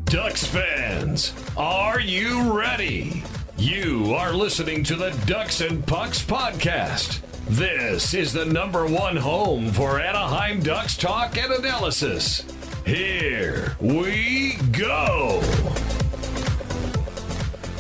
Ducks fans, are you ready? You are listening to the Ducks and Pucks podcast. This is the #1 home for Anaheim Ducks talk and analysis. Here we go.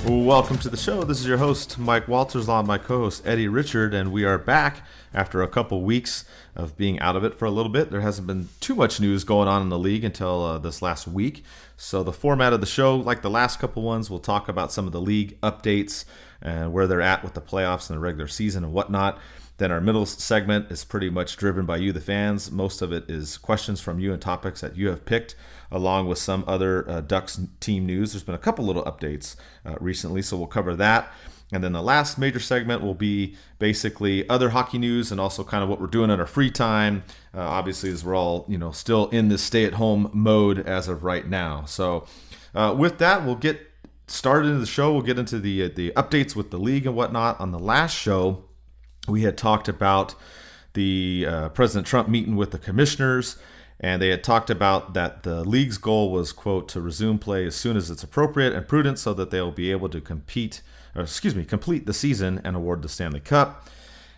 Welcome to the show. This is your host, Mike Walters, along with my co-host, Eddie Richard, and we are back after a couple weeks of being out of it for a little bit. There hasn't been too much news going on in the league until this last week. So the format of the show, like the last couple ones, we'll talk about some of the league updates and where they're at with the playoffs and the regular season and whatnot. Then our middle segment is pretty much driven by you, the fans. Most of it is questions from you and topics that you have picked, along with some other Ducks team news. There's been a couple little updates recently, so we'll cover that. And then the last major segment will be basically other hockey news and also kind of what we're doing in our free time. Obviously, as we're all still in this stay-at-home mode as of right now. So with that, we'll get started into the show. We'll get into the updates with the league and whatnot. On the last show, we had talked about the President Trump meeting with the commissioners, and they had talked about that the league's goal was, quote, to resume play as soon as it's appropriate and prudent so that they'll be able to complete the season and award the Stanley Cup.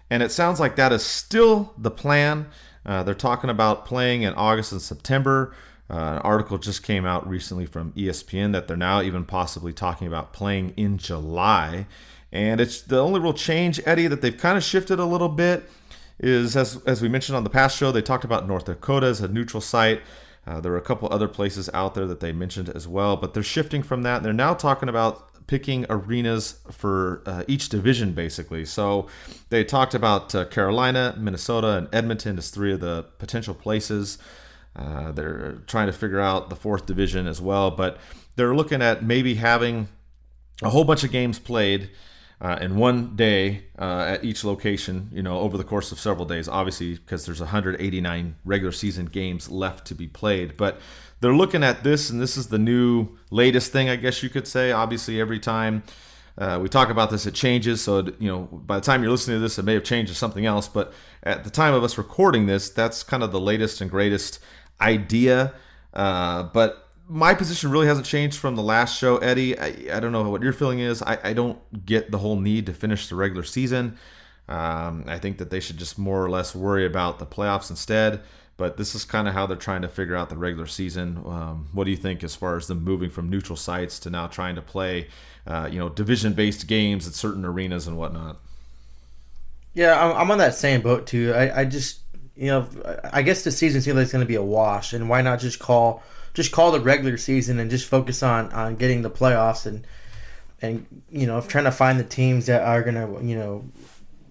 And it sounds like that is still the plan. They're talking about playing in August and September. An article just came out recently from ESPN that they're now even possibly talking about playing in July. And it's the only real change, Eddie, that they've kind of shifted a little bit is, as we mentioned on the past show, they talked about North Dakota as a neutral site. There were a couple other places out there that they mentioned as well, but they're shifting from that. They're now talking about picking arenas for each division, basically. So they talked about Carolina, Minnesota, and Edmonton as three of the potential places. They're trying to figure out the fourth division as well, but they're looking at maybe having a whole bunch of games played in one day at each location, over the course of several days, obviously, because there's 189 regular season games left to be played. But they're looking at this, and this is the new latest thing, I guess you could say. Obviously, every time we talk about this, it changes. So, by the time you're listening to this, it may have changed to something else. But at the time of us recording this, that's kind of the latest and greatest idea. But my position really hasn't changed from the last show, Eddie. I don't know what your feeling is. I don't get the whole need to finish the regular season. I think that they should just more or less worry about the playoffs instead. But this is kind of how they're trying to figure out the regular season. What do you think as far as them moving from neutral sites to now trying to play, division-based games at certain arenas and whatnot? Yeah, I'm on that same boat too. I just, I guess the season seems like it's going to be a wash, and why not just call the regular season and just focus on getting the playoffs and trying to find the teams that are going to,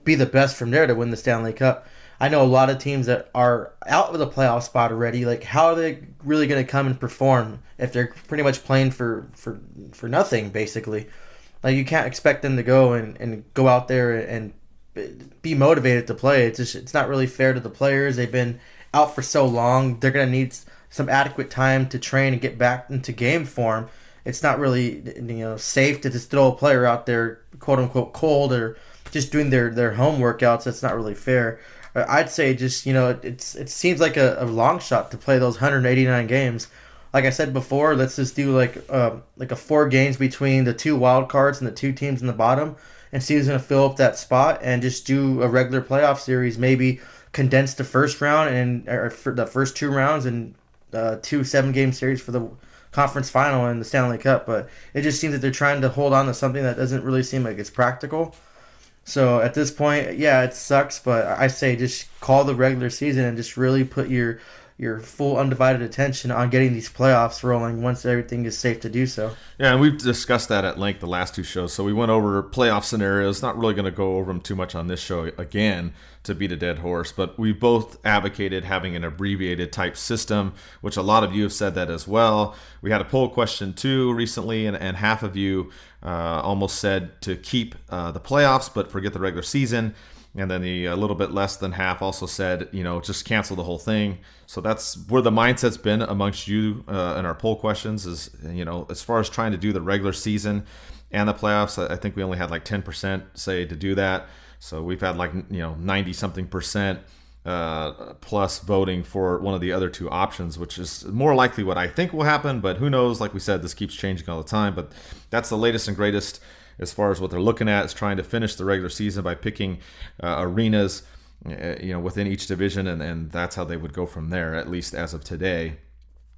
be the best from there to win the Stanley Cup. I know a lot of teams that are out of the playoff spot already. Like, how are they really going to come and perform if they're pretty much playing for nothing, basically? Like, you can't expect them to go and go out there and be motivated to play. It's not really fair to the players. They've been out for so long. They're going to need some adequate time to train and get back into game form. It's not really safe to just throw a player out there, quote unquote, cold or just doing their home workouts. That's not really fair. I'd say just it seems like a long shot to play those 189 games. Like I said before, let's just do like a 4 games between the 2 wild cards and the 2 teams in the bottom, and see who's going to fill up that spot, and just do a regular playoff series. Maybe condense the first round or for the first 2 rounds and 2 7-game series for the conference final and the Stanley Cup. But it just seems that they're trying to hold on to something that doesn't really seem like it's practical. So at this point, yeah, it sucks, but I say just call the regular season and just really put your full undivided attention on getting these playoffs rolling once everything is safe to do so. Yeah, and we've discussed that at length the last 2 shows. So we went over playoff scenarios. Not really going to go over them too much on this show again to beat a dead horse, but we both advocated having an abbreviated type system, which a lot of you have said that as well. We had a poll question too recently, and half of you almost said to keep the playoffs but forget the regular season. And then a little bit less than half also said, just cancel the whole thing. So that's where the mindset's been amongst you in our poll questions is, as far as trying to do the regular season and the playoffs, I think we only had like 10% say to do that. So we've had like, 90 something percent plus voting for one of the other two options, which is more likely what I think will happen, but who knows? Like we said, this keeps changing all the time, but that's the latest and greatest as far as what they're looking at, is trying to finish the regular season by picking arenas within each division, and that's how they would go from there, at least as of today.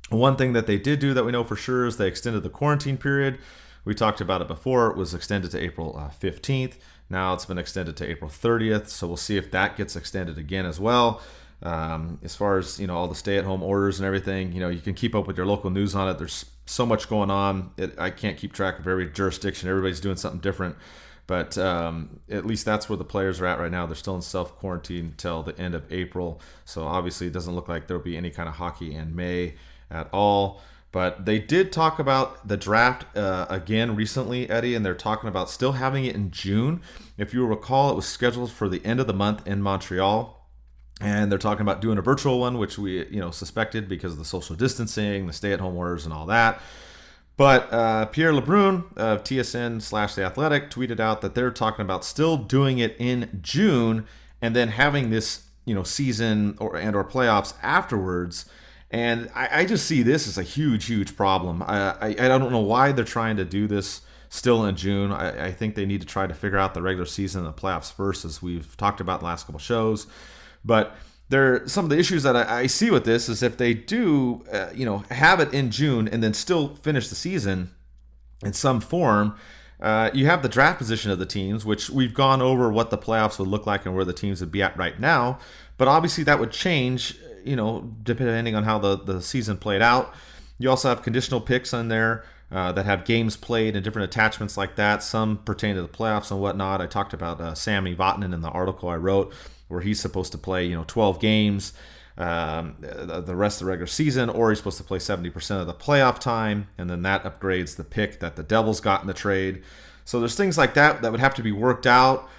One thing that they did do that we know for sure is they extended the quarantine period. We talked about it before. It was extended to April 15th. Now it's been extended to April 30th, so we'll see if that gets extended again as well. As far as all the stay-at-home orders and everything, you can keep up with your local news on it. There's so much going on. I can't keep track of every jurisdiction. Everybody's doing something different, but at least that's where the players are at right now. They're still in self-quarantine until the end of April, so obviously it doesn't look like there'll be any kind of hockey in May at all. But they did talk about the draft again recently, Eddie, and they're talking about still having it in June. If you recall, it was scheduled for the end of the month in Montreal. And they're talking about doing a virtual one, which we suspected because of the social distancing, the stay-at-home orders, and all that. But Pierre LeBrun of TSN/The Athletic tweeted out that they're talking about still doing it in June and then having this season or playoffs afterwards. And I just see this as a huge, huge problem. I don't know why they're trying to do this still in June. I think they need to try to figure out the regular season and the playoffs first, as we've talked about in the last couple of shows. But some of the issues that I see with this is if they do, have it in June and then still finish the season in some form, you have the draft position of the teams, which we've gone over what the playoffs would look like and where the teams would be at right now. But obviously that would change, depending on how the season played out. You also have conditional picks on there that have games played and different attachments like that. Some pertain to the playoffs and whatnot. I talked about Sami Vatanen in the article I wrote, where he's supposed to play 12 games the rest of the regular season, or he's supposed to play 70% of the playoff time, and then that upgrades the pick that the Devils got in the trade. So there's things like that would have to be worked out.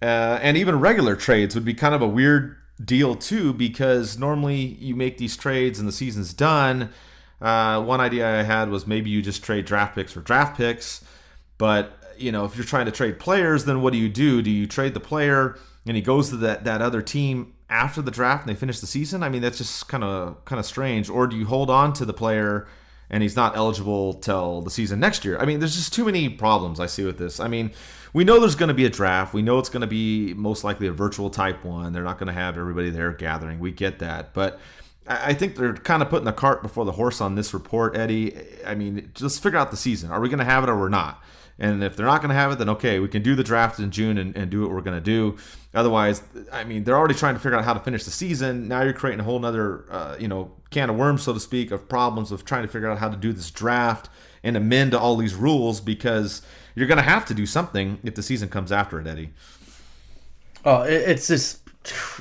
And even regular trades would be kind of a weird deal too, because normally you make these trades and the season's done. One idea I had was maybe you just trade draft picks for draft picks, but if you're trying to trade players, then what do? Do you trade the player and he goes to that other team after the draft and they finish the season? I mean, that's just kind of strange. Or do you hold on to the player and he's not eligible till the season next year? I mean, there's just too many problems I see with this. I mean, we know there's going to be a draft. We know it's going to be most likely a virtual type one. They're not going to have everybody there gathering. We get that. But I think they're kind of putting the cart before the horse on this report, Eddie. I mean, just figure out the season. Are we going to have it or we're not? And if they're not going to have it, then okay, we can do the draft in June and do what we're going to do. Otherwise, I mean, they're already trying to figure out how to finish the season. Now you're creating a whole other, can of worms, so to speak, of problems of trying to figure out how to do this draft and amend all these rules, because you're going to have to do something if the season comes after it, Eddie. Oh, it's just,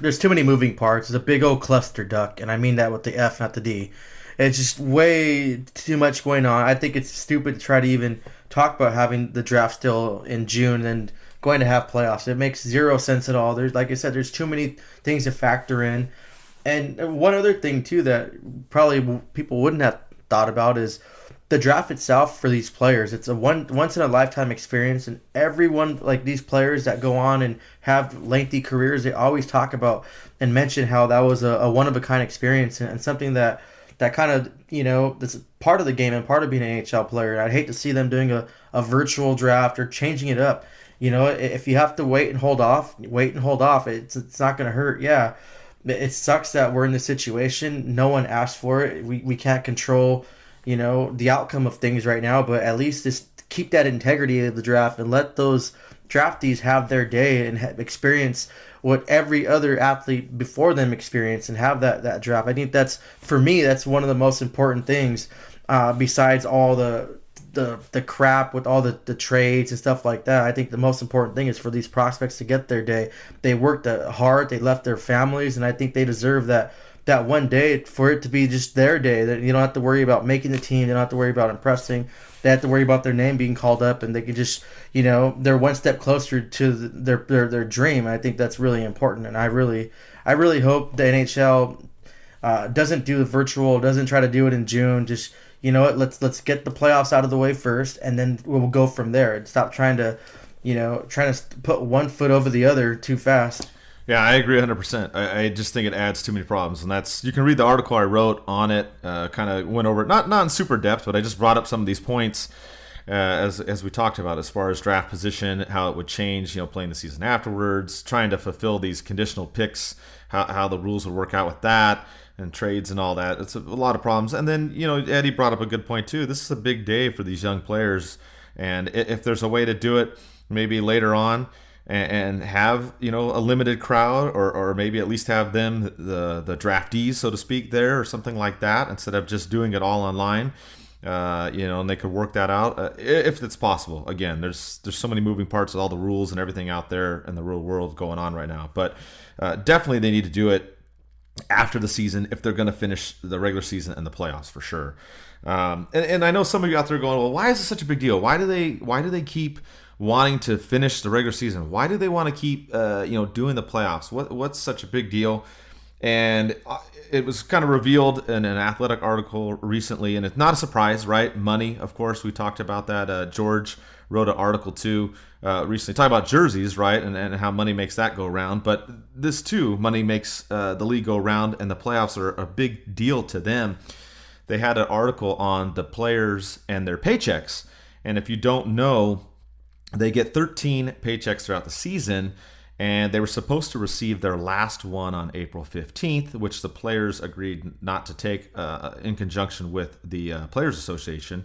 there's too many moving parts. It's a big old cluster duck, and I mean that with the F, not the D. It's just way too much going on. I think it's stupid to try to even talk about having the draft still in June and going to have playoffs. It makes zero sense at all. There's, like I said, there's too many things to factor in. And one other thing too that probably people wouldn't have thought about is the draft itself for these players. It's a once in a lifetime experience, and everyone, like these players that go on and have lengthy careers, they always talk about and mention how that was a one of a kind experience and something that kind of, that's part of the game and part of being an NHL player. I'd hate to see them doing a virtual draft or changing it up. If you have to wait and hold off. It's not going to hurt. Yeah, it sucks that we're in this situation. No one asked for it. We can't control, the outcome of things right now, but at least just keep that integrity of the draft and let those draftees have their day and experience what every other athlete before them experienced and have that draft. I think that's one of the most important things, besides all the crap with all the trades and stuff like that. I think the most important thing is for these prospects to get their day. They worked hard, they left their families, and I think they deserve that one day for it to be just their day. That you don't have to worry about making the team, they don't have to worry about impressing. They have to worry about their name being called up, and they can just, they're one step closer to their dream. I think that's really important, and I really hope the NHL doesn't do the virtual, doesn't try to do it in June. Just, let's get the playoffs out of the way first, and then we'll go from there. And stop trying to put one foot over the other too fast. Yeah, I agree 100%. I just think it adds too many problems, and that's you can read the article I wrote on it. Kind of went over it, not in super depth, but I just brought up some of these points as we talked about as far as draft position, how it would change, playing the season afterwards, trying to fulfill these conditional picks, how the rules would work out with that, and trades and all that. It's a lot of problems. And then Eddie brought up a good point too. This is a big day for these young players, and if there's a way to do it, maybe later on. And have a limited crowd, or maybe at least have them the draftees, so to speak, there or something like that, instead of just doing it all online. And they could work that out if it's possible. Again, there's so many moving parts with all the rules and everything out there in the real world going on right now. But definitely they need to do it after the season if they're going to finish the regular season and the playoffs for sure. And I know some of you out there going, well, why is this such a big deal? Why do they keep wanting to finish the regular season? Why do they want to keep doing the playoffs? What's such a big deal? And it was kind of revealed in an Athletic article recently, and it's not a surprise, right? Money, of course. We talked about that. George wrote an article too recently talking about jerseys, right, and how money makes that go round. But this too, money makes the league go round, and the playoffs are a big deal to them. They had an article on the players and their paychecks, and if you don't know, they get 13 paychecks throughout the season, and they were supposed to receive their last one on April 15th, which the players agreed not to take in conjunction with the Players Association.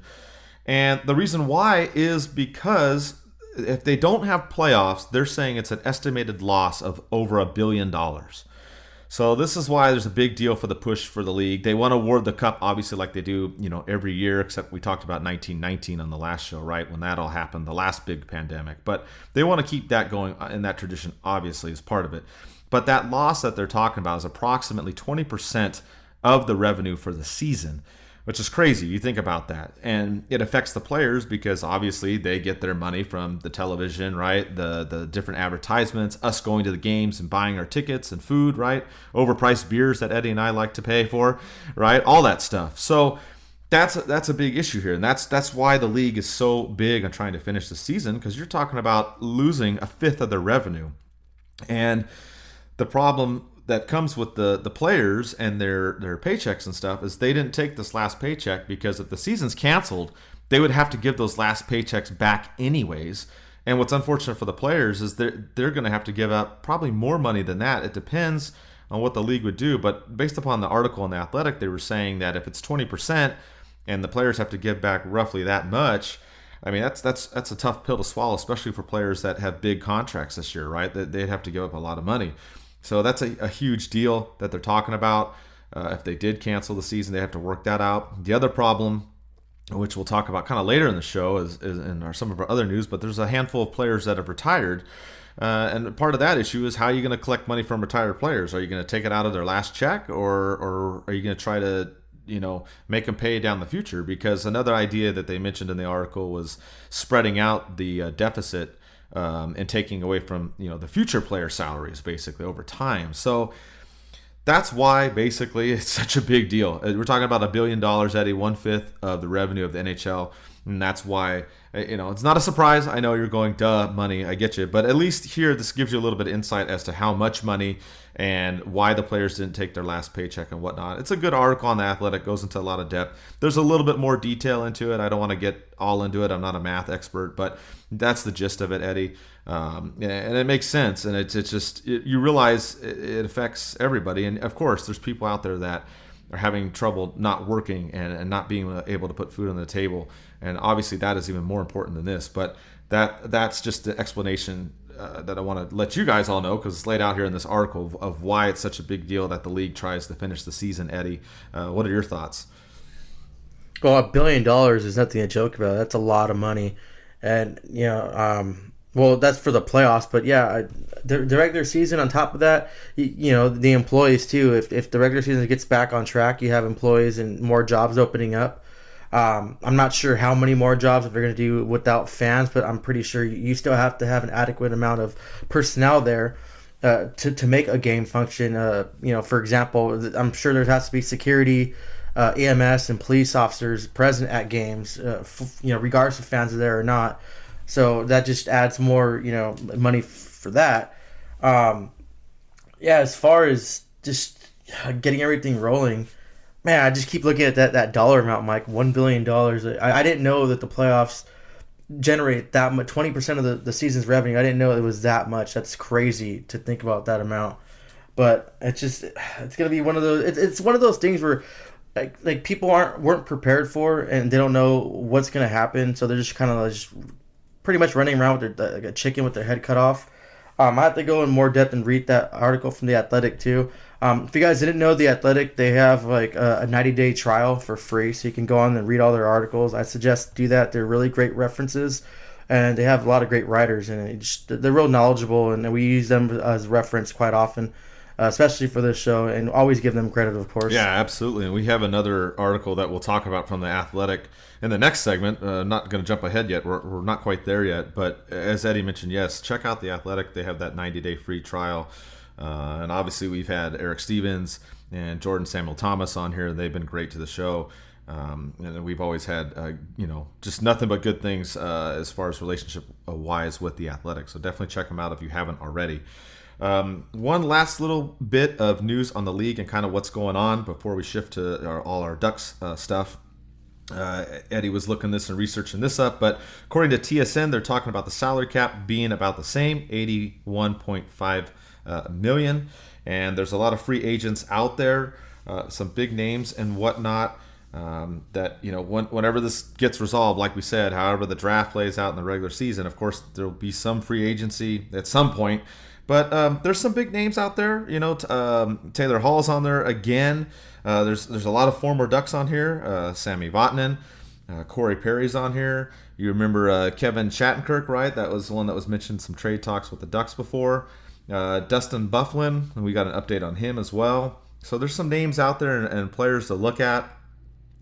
And the reason why is because if they don't have playoffs, they're saying it's an estimated loss of over $1 billion. So this is why there's a big deal for the push for the league. They want to award the cup, obviously, like they do, every year, except we talked about 1919 on the last show, right, when that all happened, the last big pandemic. But they want to keep that going, and that tradition, obviously, is part of it. But that loss that they're talking about is approximately 20% of the revenue for the season, which is crazy. You think about that. And it affects the players because obviously they get their money from the television, right? The different advertisements, us going to the games and buying our tickets and food, right? Overpriced beers that Eddie and I like to pay for, right? All that stuff. So that's a big issue here. And that's why the league is so big on trying to finish the season, because you're talking about losing a fifth of their revenue. And the problem that comes with the players and their paychecks and stuff is they didn't take this last paycheck because if the season's canceled, they would have to give those last paychecks back anyways. And what's unfortunate for the players is they're going to have to give up probably more money than that. It depends on what the league would do. But based upon the article in The Athletic, they were saying that if it's 20% and the players have to give back roughly that much, I mean, that's a tough pill to swallow, especially for players that have big contracts this year, right? They'd have to give up a lot of money. So that's a huge deal that they're talking about. If they did cancel the season, they have to work that out. The other problem, which we'll talk about kind of later in the show, is in some of our other news, but there's a handful of players that have retired. And part of that issue is how are you going to collect money from retired players? Are you going to take it out of their last check, or are you going to try to make them pay down the future? Because another idea that they mentioned in the article was spreading out the deficit and taking away from the future player salaries basically over time. So that's why basically it's such a big deal. We're talking about $1 billion, Eddie, 1/5 of the revenue of the NHL, and that's why it's not a surprise. I know you're going, duh, money. I get you, but at least here this gives you a little bit of insight as to how much money and why the players didn't take their last paycheck and whatnot. It's a good article on The Athletic, goes into a lot of depth. There's a little bit more detail into it. I don't want to get all into it. I'm not a math expert, but that's the gist of it, Eddie. And it makes sense. And it's just, you realize it affects everybody. And of course, there's people out there that are having trouble not working and not being able to put food on the table. And obviously that is even more important than this. But that's just the explanation that I want to let you guys all know, because it's laid out here in this article of why it's such a big deal that the league tries to finish the season. Eddie, what are your thoughts? Well, $1 billion is nothing to joke about. That's a lot of money. And, well, that's for the playoffs. But, yeah, the regular season on top of that, the employees too. If the regular season gets back on track, you have employees and more jobs opening up. I'm not sure how many more jobs they're going to do without fans, but I'm pretty sure you still have to have an adequate amount of personnel there to make a game function. For example, I'm sure there has to be security, EMS, and police officers present at games, regardless if fans are there or not. So that just adds more, money for that. Yeah, as far as just getting everything rolling, man, I just keep looking at that dollar amount, Mike. $1 billion. I didn't know that the playoffs generate that much. 20% of the season's revenue. I didn't know it was that much. That's crazy to think about that amount. But it's gonna be one of those. It's one of those things where like people weren't prepared for, and they don't know what's gonna happen. So they're just kind of just pretty much running around with their like a chicken with their head cut off. I have to go in more depth and read that article from The Athletic too. If you guys didn't know, The Athletic, they have like a 90-day trial for free, so you can go on and read all their articles. I suggest do that. They're really great references, and they have a lot of great writers, and they're real knowledgeable, and we use them as reference quite often, especially for this show, and always give them credit, of course. Yeah, absolutely. And we have another article that we'll talk about from The Athletic in the next segment. Not going to jump ahead yet. We're not quite there yet. But as Eddie mentioned, yes, check out The Athletic. They have that 90-day free trial. And obviously we've had Eric Stevens and Jordan Samuel Thomas on here. They've been great to the show. And we've always had, just nothing but good things as far as relationship-wise with The Athletic. So definitely check them out if you haven't already. One last little bit of news on the league and kind of what's going on before we shift to all our Ducks stuff. Eddie was looking this and researching this up, but according to TSN, they're talking about the salary cap being about the same, $81.5 million. And there's a lot of free agents out there, some big names and whatnot. That whenever this gets resolved, like we said, however the draft plays out in the regular season, of course there'll be some free agency at some point. But there's some big names out there. Taylor Hall's on there again. There's a lot of former Ducks on here. Sammy Vatanen, Corey Perry's on here. You remember Kevin Shattenkirk, right? That was the one that was mentioned some trade talks with the Ducks before. Dustin Byfuglien, and we got an update on him as well. So there's some names out there and players to look at.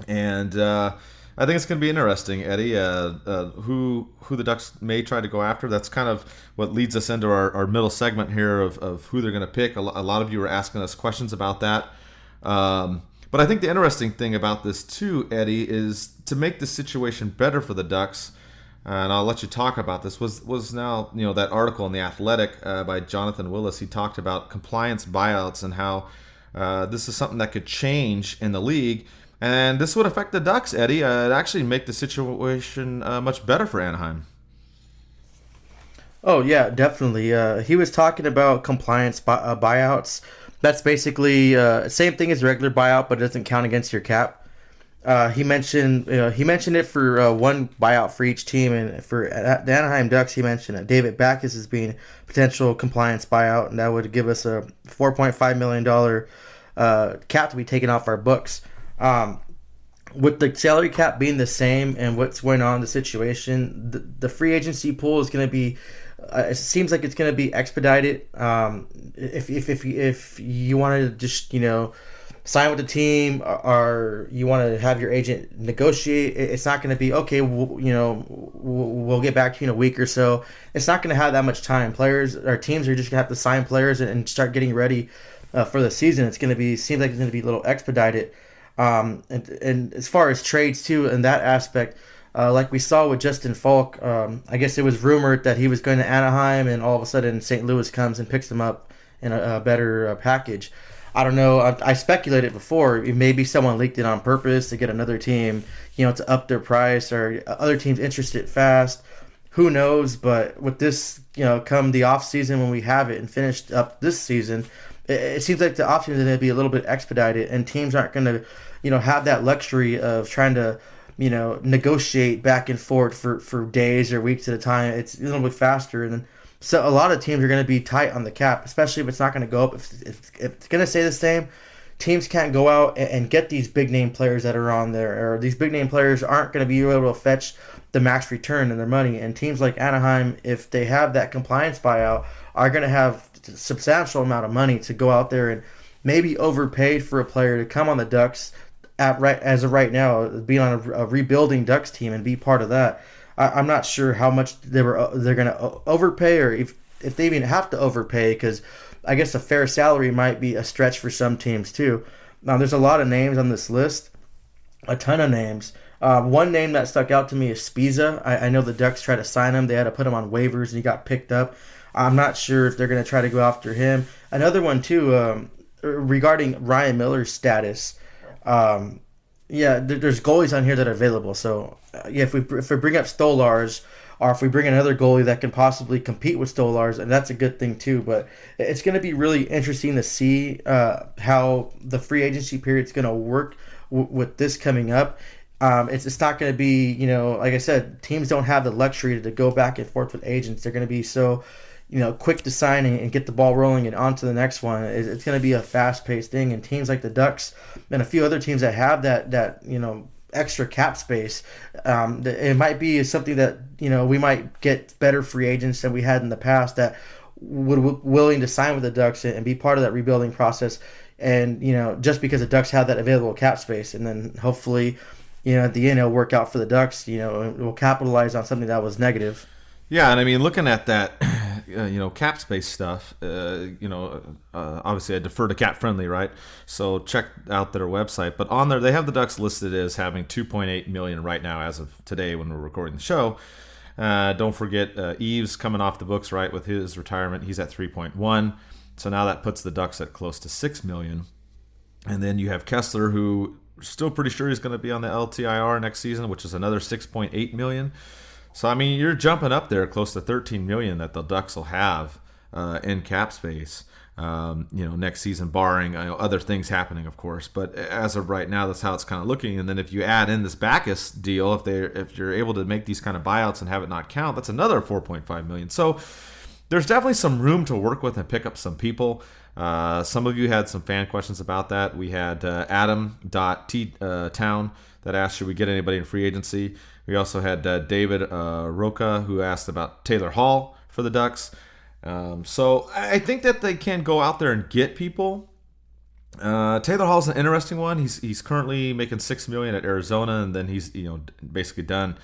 And I think it's going to be interesting, Eddie, who the Ducks may try to go after. That's kind of what leads us into our middle segment here of who they're going to pick. A lot of you are asking us questions about that. But I think the interesting thing about this too, Eddie, is to make the situation better for the Ducks, and I'll let you talk about this, was now, that article in The Athletic by Jonathan Willis. He talked about compliance buyouts and how this is something that could change in the league. And this would affect the Ducks, Eddie. It'd actually make the situation much better for Anaheim. Oh, yeah, definitely. He was talking about compliance buyouts. That's basically same thing as regular buyout, but it doesn't count against your cap. He mentioned it for one buyout for each team, and for the Anaheim Ducks, he mentioned David Backes as being potential compliance buyout, and that would give us a $4.5 million cap to be taken off our books. With the salary cap being the same and what's going on in the situation, the free agency pool is going to be, it seems like it's going to be expedited. If you want to just, sign with the team, or you want to have your agent negotiate, it's not going to be, okay, we'll get back to you in a week or so. It's not going to have that much time. Players or teams are just going to have to sign players and start getting ready for the season. Seems like it's going to be a little expedited. And as far as trades too, in that aspect, like we saw with Justin Falk, I guess it was rumored that he was going to Anaheim, and all of a sudden St. Louis comes and picks him up in a better package. I don't know. I speculated before. Maybe someone leaked it on purpose to get another team, to up their price, or other teams interested fast. Who knows? But with this, come the off season when we have it and finished up this season, it seems like the off season is going to be a little bit expedited, and teams aren't going to, have that luxury of trying to, negotiate back and forth for days or weeks at a time. It's a little bit faster, and then so a lot of teams are going to be tight on the cap, especially if it's not going to go up. If it's going to stay the same, teams can't go out and get these big name players that are on there, or these big name players aren't going to be able to fetch the max return in their money. And teams like Anaheim, if they have that compliance buyout, are going to have a substantial amount of money to go out there and maybe overpaid for a player to come on the Ducks as of right now, being on a rebuilding Ducks team and be part of that. I'm not sure how much they're going to overpay, or if they even have to overpay, because I guess a fair salary might be a stretch for some teams too. Now, there's a lot of names on this list, a ton of names. One name that stuck out to me is Spiza. I know the Ducks tried to sign him. They had to put him on waivers, and he got picked up. I'm not sure if they're going to try to go after him. Another one too, regarding Ryan Miller's status. There's goalies on here that are available. So if we bring up Stolars, or if we bring another goalie that can possibly compete with Stolars, and that's a good thing too. But it's going to be really interesting to see how the free agency period is going to work with this coming up. It's not going to be, like I said, teams don't have the luxury to go back and forth with agents. They're going to be so, quick to sign and get the ball rolling and on to the next one. It's going to be a fast-paced thing, and teams like the Ducks and a few other teams that have that extra cap space, it might be something that we might get better free agents than we had in the past that would willing to sign with the Ducks and be part of that rebuilding process. And just because the Ducks have that available cap space, and then hopefully, at the end it'll work out for the Ducks. We'll capitalize on something that was negative. Yeah, and I mean, looking at that, cap space stuff, obviously I defer to Cap Friendly, right? So check out their website. But on there, they have the Ducks listed as having $2.8 million right now as of today when we're recording the show. Don't forget Eves coming off the books, right, with his retirement. He's at 3.1. So now that puts the Ducks at close to $6 million. And then you have Kessler, who still pretty sure he's going to be on the LTIR next season, which is another $6.8 million. So, I mean, you're jumping up there close to $13 million that the Ducks will have in cap space, next season, barring other things happening, of course. But as of right now, that's how it's kind of looking. And then if you add in this Backus deal, if you're able to make these kind of buyouts and have it not count, that's another $4.5 million. So there's definitely some room to work with and pick up some people. Some of you had some fan questions about that. We had Adam.Town that asked, should we get anybody in free agency? We also had David Roca, who asked about Taylor Hall for the Ducks. So I think that they can go out there and get people. Taylor Hall's an interesting one. He's currently making $6 million at Arizona, and then he's basically done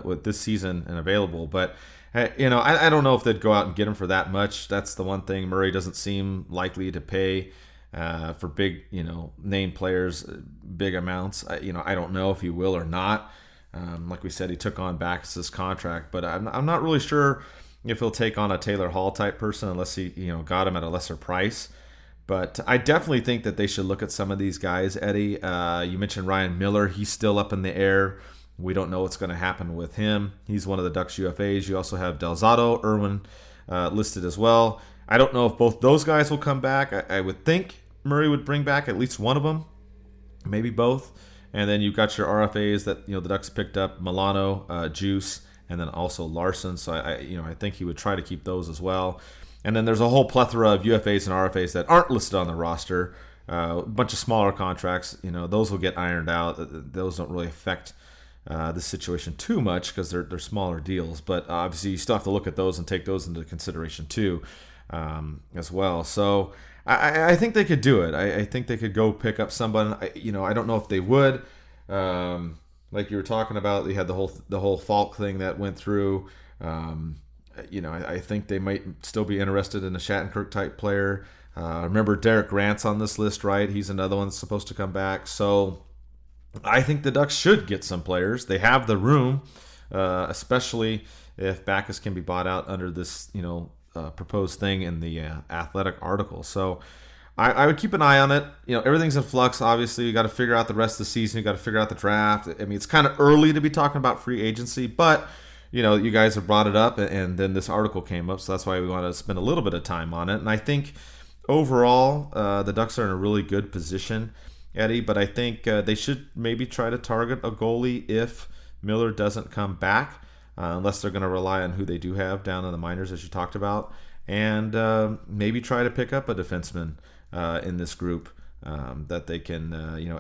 with this season and available. But I don't know if they'd go out and get him for that much. That's the one thing. Murray doesn't seem likely to pay for big name players big amounts. I don't know if he will or not. Like we said, he took on Backus's contract, but I'm not really sure if he'll take on a Taylor Hall type person unless he got him at a lesser price. But I definitely think that they should look at some of these guys, Eddie. You mentioned Ryan Miller. He's still up in the air. We don't know what's going to happen with him. He's one of the Ducks UFAs. You also have Delzato, Irwin listed as well. I don't know if both those guys will come back. I would think Murray would bring back at least one of them, maybe both. And then you've got your RFAs that the Ducks picked up, Milano, Juice, and then also Larson. So I think he would try to keep those as well. And then there's a whole plethora of UFAs and RFAs that aren't listed on the roster. A bunch of smaller contracts. Those will get ironed out. Those don't really affect this situation too much because they're smaller deals. But obviously you still have to look at those and take those into consideration too, as well. So I think they could do it. I think they could go pick up someone. I don't know if they would. Like you were talking about, they had the whole Falk thing that went through. I think they might still be interested in a Shattenkirk type player. Remember Derek Grant's on this list, right? He's another one that's supposed to come back. So I think the Ducks should get some players. They have the room, especially if Backus can be bought out under this, proposed thing in the Athletic article. So I would keep an eye on it. Everything's in flux. Obviously, you got to figure out the rest of the season. You got to figure out the draft. I mean, it's kind of early to be talking about free agency, but you guys have brought it up, and then this article came up, so that's why we want to spend a little bit of time on it. And I think overall, the Ducks are in a really good position, Eddie. But I think they should maybe try to target a goalie if Miller doesn't come back. Unless they're going to rely on who they do have down in the minors, as you talked about, and maybe try to pick up a defenseman in this group that they can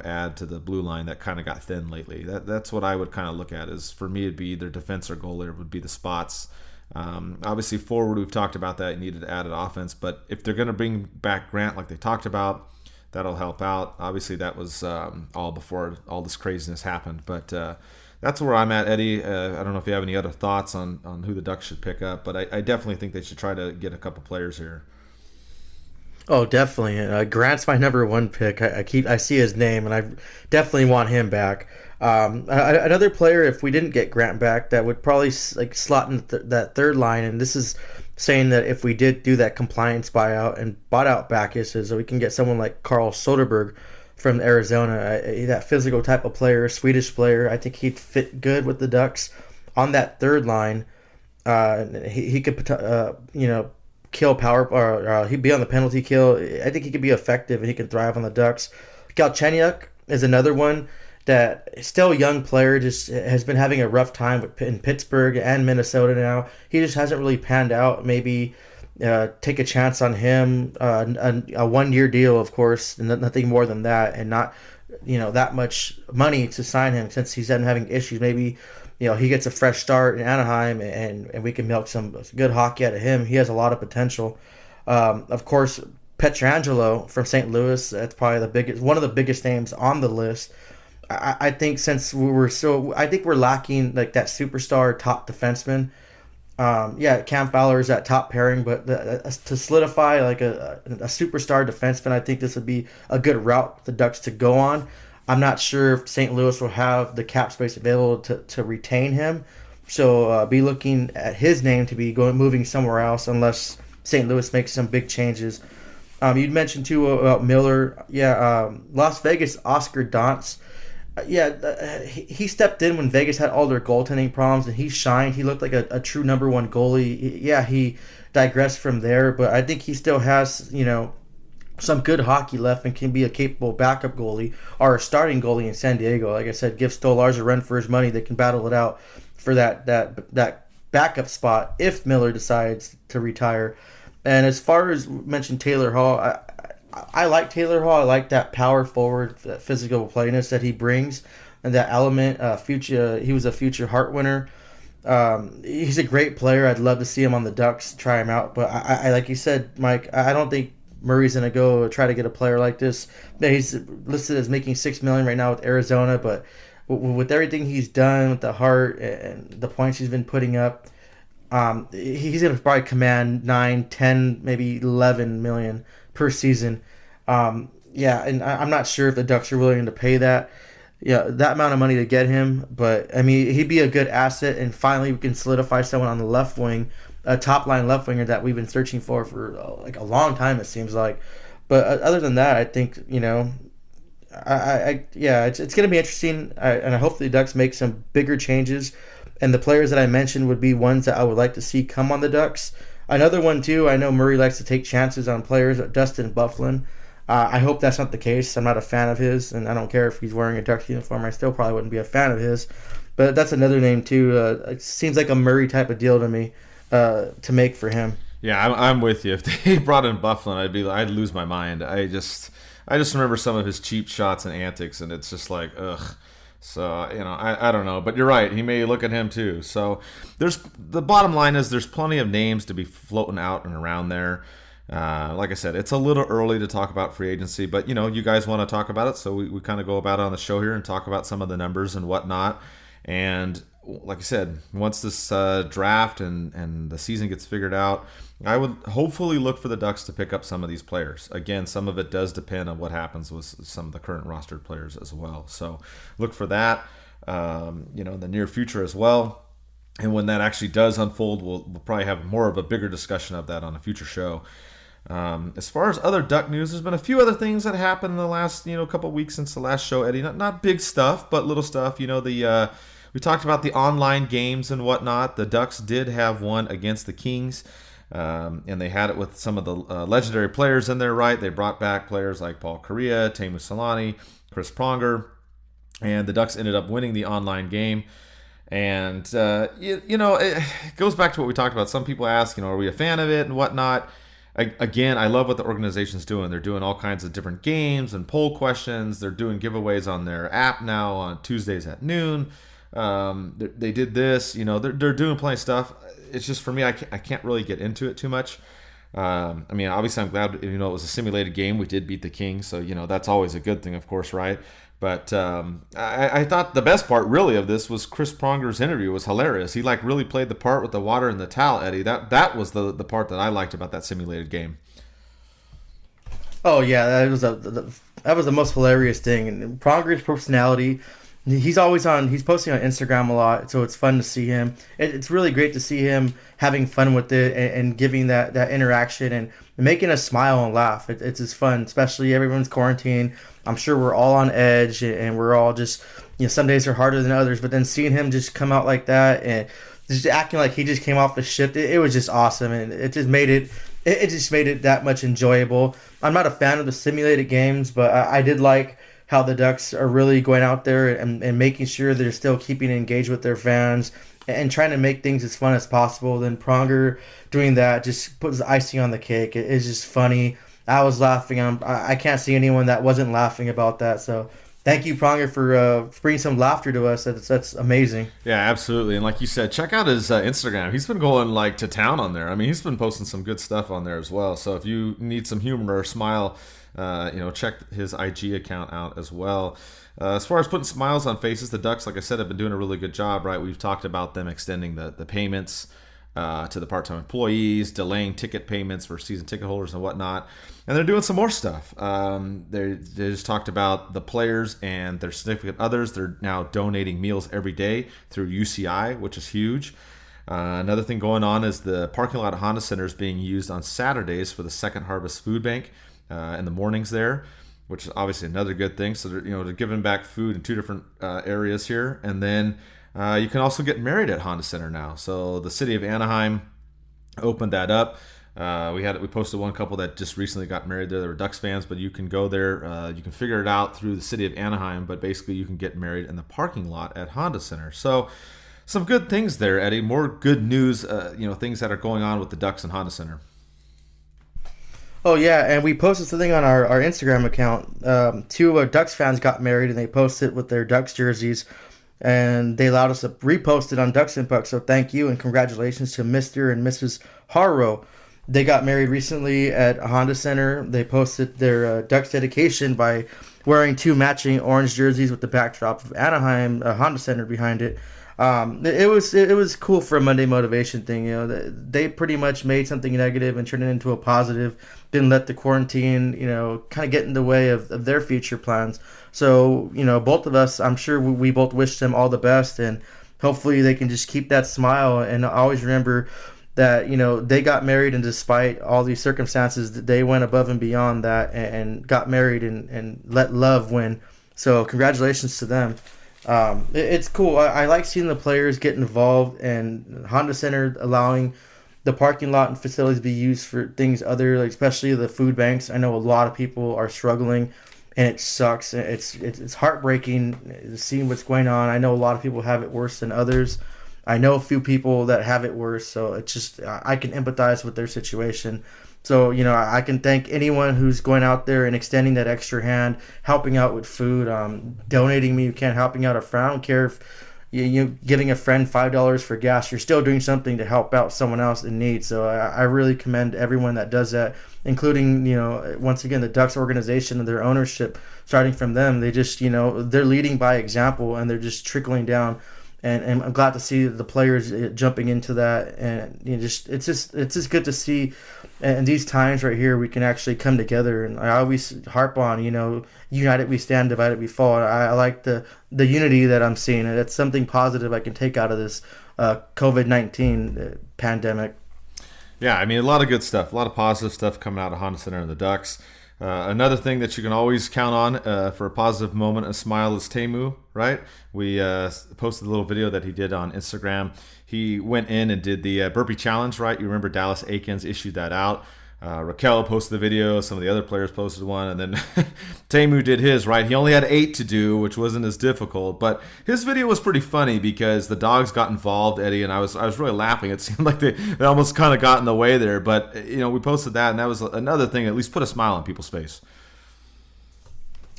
add to the blue line that kind of got thin lately. That's what I would kind of look at. Is for me, it'd be either defense or goalie would be the spots. Obviously, forward, we've talked about that. You needed added offense, but if they're going to bring back Grant like they talked about, that'll help out. Obviously, that was all before all this craziness happened, but. That's where I'm at, Eddie. I don't know if you have any other thoughts on who the Ducks should pick up, but I definitely think they should try to get a couple players here. Oh, definitely. Grant's my number one pick. I see his name, and I definitely want him back. Another player, if we didn't get Grant back, that would probably slot in that third line, and this is saying that if we did do that compliance buyout and bought out Backus, is that we can get someone like Carl Soderberg from Arizona, that physical type of player, Swedish player. I think he'd fit good with the Ducks on that third line. He could, kill power, or he'd be on the penalty kill. I think he could be effective and he can thrive on the Ducks. Galchenyuk is another one that still a young player, just has been having a rough time in Pittsburgh and Minnesota now. He just hasn't really panned out. Maybe take a chance on him. A 1 year deal, of course, nothing more than that, and not that much money to sign him since he's been having issues. Maybe he gets a fresh start in Anaheim and we can milk some good hockey out of him. He has a lot of potential. Of course, Pietrangelo from St. Louis, that's probably one of the biggest names on the list. I think since I think we're lacking like that superstar top defenseman. Cam Fowler is that top pairing, but to solidify like a superstar defenseman, I think this would be a good route for the Ducks to go on. I'm not sure if St. Louis will have the cap space available to retain him, so be looking at his name to be moving somewhere else unless St. Louis makes some big changes. You'd mentioned too about Miller. Las Vegas, Oscar Dantz. He stepped in when Vegas had all their goaltending problems, and he shined. He looked like a true number one goalie. He digressed from there, but I think he still has, some good hockey left and can be a capable backup goalie or a starting goalie in San Diego. Like I said, give Stolarz a run for his money. They can battle it out for that backup spot if Miller decides to retire. And as far as mentioned Taylor Hall, I like Taylor Hall. I like that power forward, that physical playness that he brings, and that element. He was a future Hart winner. He's a great player. I'd love to see him on the Ducks, try him out. But I like you said, Mike, I don't think Murray's gonna go try to get a player like this. He's listed as making $6 million right now with Arizona, but with everything he's done with the Hart and the points he's been putting up, he's gonna probably command 9, 10, maybe 11 million per season. And I'm not sure if the Ducks are willing to pay that amount of money to get him, but I mean, he'd be a good asset, and finally we can solidify someone on the left wing, a top line left winger that we've been searching for like a long time, it seems like. But other than that, I think it's going to be interesting, and I hope the Ducks make some bigger changes. And the players that I mentioned would be ones that I would like to see come on the Ducks. Another one, too, I know Murray likes to take chances on players, Dustin Byfuglien. I hope that's not the case. I'm not a fan of his, and I don't care if he's wearing a Ducks uniform. I still probably wouldn't be a fan of his. But that's another name, too. It seems like a Murray type of deal to me to make for him. Yeah, I'm with you. If they brought in Byfuglien, I'd lose my mind. I just remember some of his cheap shots and antics, and it's just like, ugh. So, I don't know. But you're right. He may look at him too. So the bottom line is there's plenty of names to be floating out and around there. Like I said, it's a little early to talk about free agency, but, you guys want to talk about it. So we kind of go about it on the show here and talk about some of the numbers and whatnot. And like I said, once this draft and the season gets figured out, I would hopefully look for the Ducks to pick up some of these players. Again, some of it does depend on what happens with some of the current rostered players as well. So look for that, in the near future as well. And when that actually does unfold, we'll probably have more of a bigger discussion of that on a future show. As far as other Duck news, there's been a few other things that happened in the last couple of weeks since the last show, Eddie. Not big stuff, but little stuff. We talked about the online games and whatnot. The Ducks did have one against the Kings. And they had it with some of the legendary players in there, right? They brought back players like Paul Kariya, Teemu Selanne, Chris Pronger, and the Ducks ended up winning the online game. And, it goes back to what we talked about. Some people ask, are we a fan of it and whatnot? Again, I love what the organization's doing. They're doing all kinds of different games and poll questions. They're doing giveaways on their app now on Tuesdays at noon. They did this, they're doing plenty of stuff. It's just for me, I can't really get into it too much. Obviously I'm glad, it was a simulated game. We did beat the Kings, so, that's always a good thing, of course, right? But I thought the best part really of this was Chris Pronger's interview was hilarious. He really played the part with the water and the towel, Eddie. That was the part that I liked about that simulated game. Oh yeah, that was the most hilarious thing. And Pronger's personality, He's always on. He's posting on Instagram a lot, so it's fun to see him. It's really great to see him having fun with it and giving that interaction and making us smile and laugh. It's just fun, especially everyone's quarantined. I'm sure we're all on edge and we're all just, some days are harder than others. But then seeing him just come out like that and just acting like he just came off the shift, it was just awesome, and it just made it. It just made it that much enjoyable. I'm not a fan of the simulated games, but I did like how the Ducks are really going out there and making sure they're still keeping engaged with their fans and trying to make things as fun as possible. Then Pronger doing that just puts icing on the cake. It's just funny. I was laughing. I can't see anyone that wasn't laughing about that. So thank you, Pronger, for bringing some laughter to us. That's amazing. Yeah, absolutely. And like you said, check out his Instagram. He's been going to town on there. I mean, he's been posting some good stuff on there as well. So if you need some humor or smile, check his IG account out as well. As far as putting smiles on faces, the Ducks, like I said, have been doing a really good job, right? We've talked about them extending the payments to the part-time employees, delaying ticket payments for season ticket holders and whatnot. And they're doing some more stuff. They just talked about the players and their significant others. They're now donating meals every day through UCI, which is huge. Another thing going on is the parking lot at Honda Center is being used on Saturdays for the Second Harvest Food Bank in the mornings there, which is obviously another good thing. So they're giving back food in two different areas here. And then you can also get married at Honda Center now. So the city of Anaheim opened that up. We posted one couple that just recently got married there. They were Ducks fans, but you can go there. You can figure it out through the city of Anaheim, but basically you can get married in the parking lot at Honda Center. So some good things there, Eddie. More good news, things that are going on with the Ducks and Honda Center. Oh, yeah, and we posted something on our Instagram account. Two Ducks fans got married, and they posted with their Ducks jerseys, and they allowed us to repost it on DucksNPucks. So thank you and congratulations to Mr. and Mrs. Harrow. They got married recently at Honda Center. They posted their Ducks dedication by wearing two matching orange jerseys with the backdrop of Anaheim, Honda Center behind it. It was cool for a Monday motivation thing. They pretty much made something negative and turned it into a positive. Didn't let the quarantine, kind of get in the way of their future plans. So, both of us, I'm sure we both wish them all the best, and hopefully they can just keep that smile. And always remember that, they got married, and despite all these circumstances, they went above and beyond that and got married and let love win. So congratulations to them. It's cool. I like seeing the players get involved, and Honda Center allowing the parking lot and facilities to be used for things other, especially the food banks. I know a lot of people are struggling, and it sucks. It's heartbreaking seeing what's going on. I know a lot of people have it worse than others. I know a few people that have it worse, so it's just I can empathize with their situation. So, I can thank anyone who's going out there and extending that extra hand, helping out with food, donating me. You can, helping out a friend. I don't care if you giving a friend $5 for gas. You're still doing something to help out someone else in need. So I really commend everyone that does that, including, once again, the Ducks organization and their ownership, starting from them. They just, they're leading by example, and they're just trickling down. And I'm glad to see the players jumping into that, and it's just good to see. And these times right here, we can actually come together. And I always harp on, united we stand, divided we fall. I like the unity that I'm seeing, and it's something positive I can take out of this COVID-19 pandemic. Yeah, I mean, a lot of good stuff, a lot of positive stuff coming out of Honda Center and the Ducks. Another thing that you can always count on for a positive moment, a smile, is Teemu, right? We posted a little video that he did on Instagram. He went in and did the burpee challenge, right? You remember Dallas Aikens issued that out. Raquel posted the video. Some of the other players posted one. And then Teemu did his, right? He only had 8 to do, which wasn't as difficult. But his video was pretty funny because the dogs got involved, Eddie, and I was really laughing. It seemed like they almost kind of got in the way there. But, we posted that, and that was another thing, at least put a smile on people's face.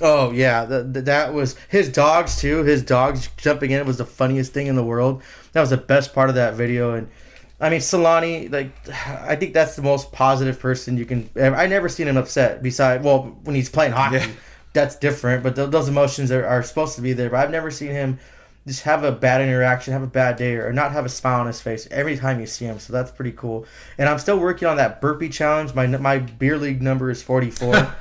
Oh, yeah. That was his dogs, too. His dogs jumping in was the funniest thing in the world. That was the best part of that video. And I mean, Solani, I think that's the most positive person you can. I never seen him upset. When he's playing hockey, that's different. But those emotions are supposed to be there. But I've never seen him just have a bad interaction, have a bad day, or not have a smile on his face every time you see him. So that's pretty cool. And I'm still working on that burpee challenge. My beer league number is 44.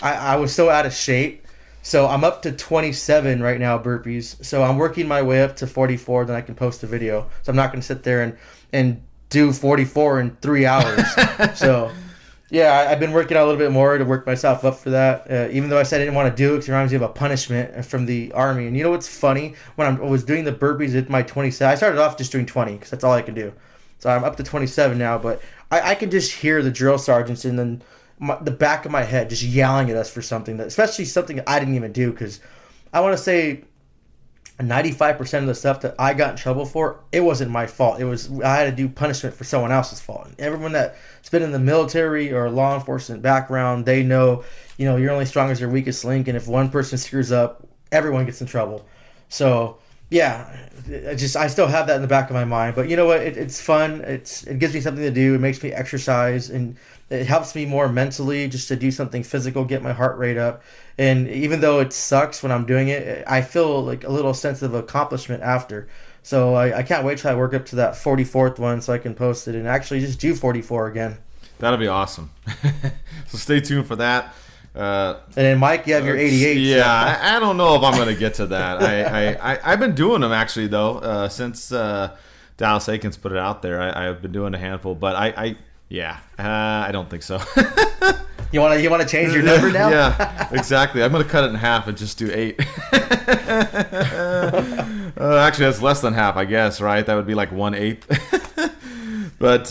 I was so out of shape. So I'm up to 27 right now burpees. So I'm working my way up to 44. Then I can post a video. So I'm not going to sit there and do 44 in 3 hours. So yeah, I've been working out a little bit more to work myself up for that. Even though I said I didn't want to do it because it reminds me of a punishment from the Army. And you know what's funny? When I was doing the burpees at my 27, I started off just doing 20 because that's all I can do. So I'm up to 27 now, but I can just hear the drill sergeants and then the back of my head just yelling at us for something, especially something I didn't even do, because I want to say 95% of the stuff that I got in trouble for, it wasn't my fault. I had to do punishment for someone else's fault. And everyone that's been in the military or law enforcement background, they know, you're only strong as your weakest link, and if one person screws up, everyone gets in trouble. So yeah, I still have that in the back of my mind. But you know what? It's fun. It gives me something to do. It makes me exercise, and it helps me more mentally just to do something physical, get my heart rate up. And even though it sucks when I'm doing it, I feel like a little sense of accomplishment after. So I can't wait till I work up to that 44th one so I can post it and actually just do 44 again. That'll be awesome. So stay tuned for that. And then Mike, you have your 88. Yeah, so. I don't know if I'm going to get to that. I've been doing them actually though since Dallas Aikens put it out there. I've been doing a handful, but I don't think so. You want to change your number now? Yeah, exactly. I'm going to cut it in half and just do 8. Actually, that's less than half, I guess. Right? That would be like 1/8. But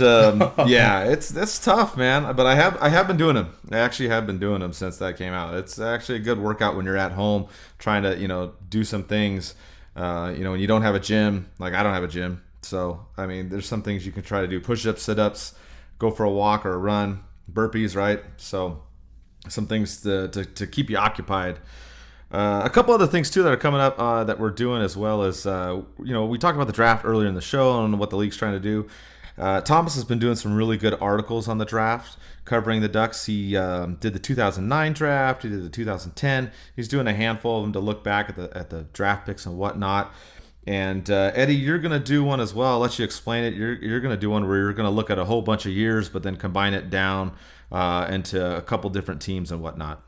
yeah, it's tough, man. But I have been doing them. I actually have been doing them since that came out. It's actually a good workout when you're at home trying to do some things. When you don't have a gym, like I don't have a gym. So I mean, there's some things you can try to do: push-ups, sit-ups, go for a walk or a run, burpees, right? So some things to keep you occupied. A couple other things too that are coming up that we're doing as well as we talked about the draft earlier in the show and what the league's trying to do. Thomas has been doing some really good articles on the draft, covering the Ducks. He did the 2009 draft. He did the 2010. He's doing a handful of them to look back at the draft picks and whatnot. And Eddie, you're going to do one as well. I'll let you explain it. You're going to do one where you're going to look at a whole bunch of years, but then combine it down into a couple different teams and whatnot.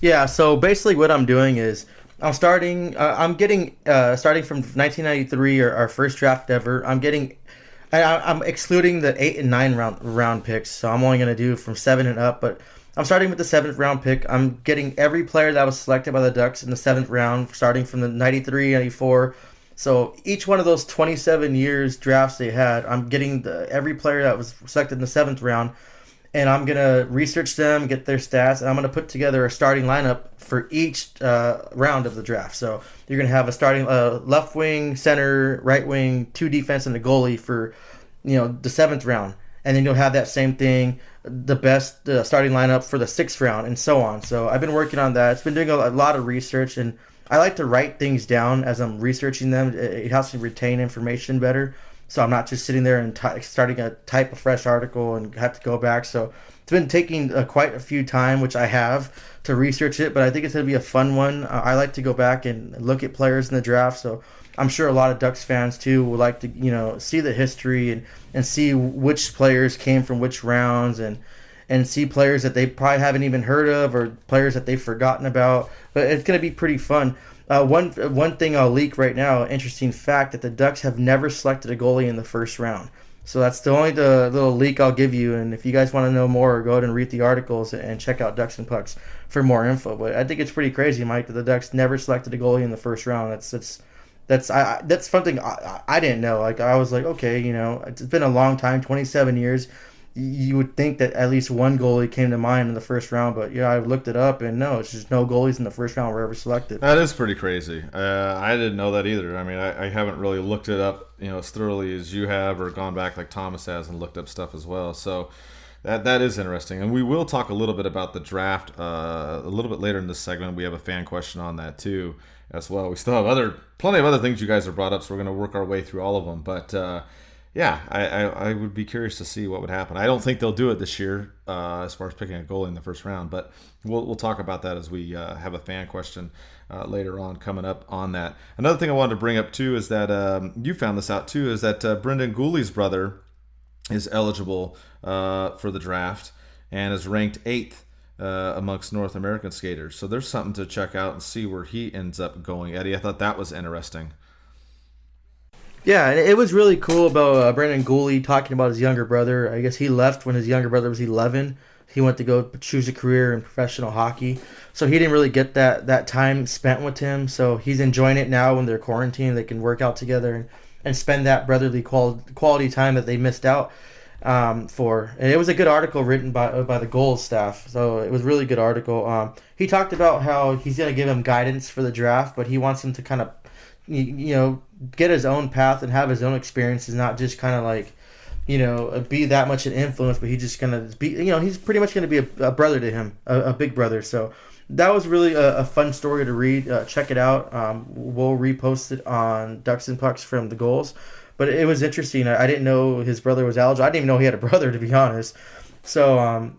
Yeah, so basically what I'm doing is starting from 1993, our first draft ever. I'm excluding the 8 and 9 round picks, so I'm only going to do from 7 and up. But I'm starting with the 7th round pick. I'm getting every player that was selected by the Ducks in the 7th round, starting from the 93, 94. So each one of those 27 years drafts they had, I'm getting every player that was selected in the 7th round, and I'm going to research them, get their stats, and I'm going to put together a starting lineup for each round of the draft. So you're going to have a starting left wing, center, right wing, 2 defense, and a goalie for the 7th round. And then you'll have that same thing, the best starting lineup for the 6th round, and so on. So I've been working on that. It's been doing a lot of research, and I like to write things down as I'm researching them. It helps me retain information better. So I'm not just sitting there and starting to type a fresh article and have to go back. So it's been taking quite a few time, which I have, to research it. But I think it's going to be a fun one. I like to go back and look at players in the draft. So I'm sure a lot of Ducks fans, too, would like to see the history and see which players came from which rounds and see players that they probably haven't even heard of or players that they've forgotten about. But it's going to be pretty fun. One thing I'll leak right now, interesting fact, that the Ducks have never selected a goalie in the 1st round. So that's the little leak I'll give you. And if you guys want to know more, go ahead and read the articles and check out DucksNPucks for more info. But I think it's pretty crazy, Mike, that the Ducks never selected a goalie in the 1st round. That's something I didn't know. Like, I was like, okay, it's been a long time, 27 years. You would think that at least one goalie came to mind in the 1st round, but I looked it up, and no, it's just no goalies in the 1st round were ever selected. That is pretty crazy. I didn't know that either. I mean, I haven't really looked it up, as thoroughly as you have, or gone back like Thomas has and looked up stuff as well. So that is interesting, and we will talk a little bit about the draft a little bit later in this segment. We have a fan question on that too, as well. We still have plenty of other things you guys have brought up, so we're going to work our way through all of them, but. Yeah, I would be curious to see what would happen. I don't think they'll do it this year as far as picking a goalie in the 1st round, but we'll talk about that as we have a fan question later on coming up on that. Another thing I wanted to bring up too is that you found this out too, is that Brendan Ghoulies' brother is eligible for the draft and is ranked 8th amongst North American skaters. So there's something to check out and see where he ends up going. Eddie, I thought that was interesting. Yeah, and it was really cool about Brandon Ghoulies talking about his younger brother. I guess he left when his younger brother was 11. He went to go choose a career in professional hockey. So he didn't really get that time spent with him. So he's enjoying it now when they're quarantined. They can work out together and spend that brotherly quality time that they missed out for. And it was a good article written by the Goals staff. So it was a really good article. He talked about how he's going to give him guidance for the draft, but he wants him to kind of, get his own path and have his own experiences, not just kind of like, be that much an influence, but he's just going to be, he's pretty much going to be a brother to him, a big brother. So that was really a fun story to read. Check it out. We'll repost it on DucksNPucks from the Goals. But it was interesting. I didn't know his brother was eligible. I didn't even know he had a brother, to be honest. So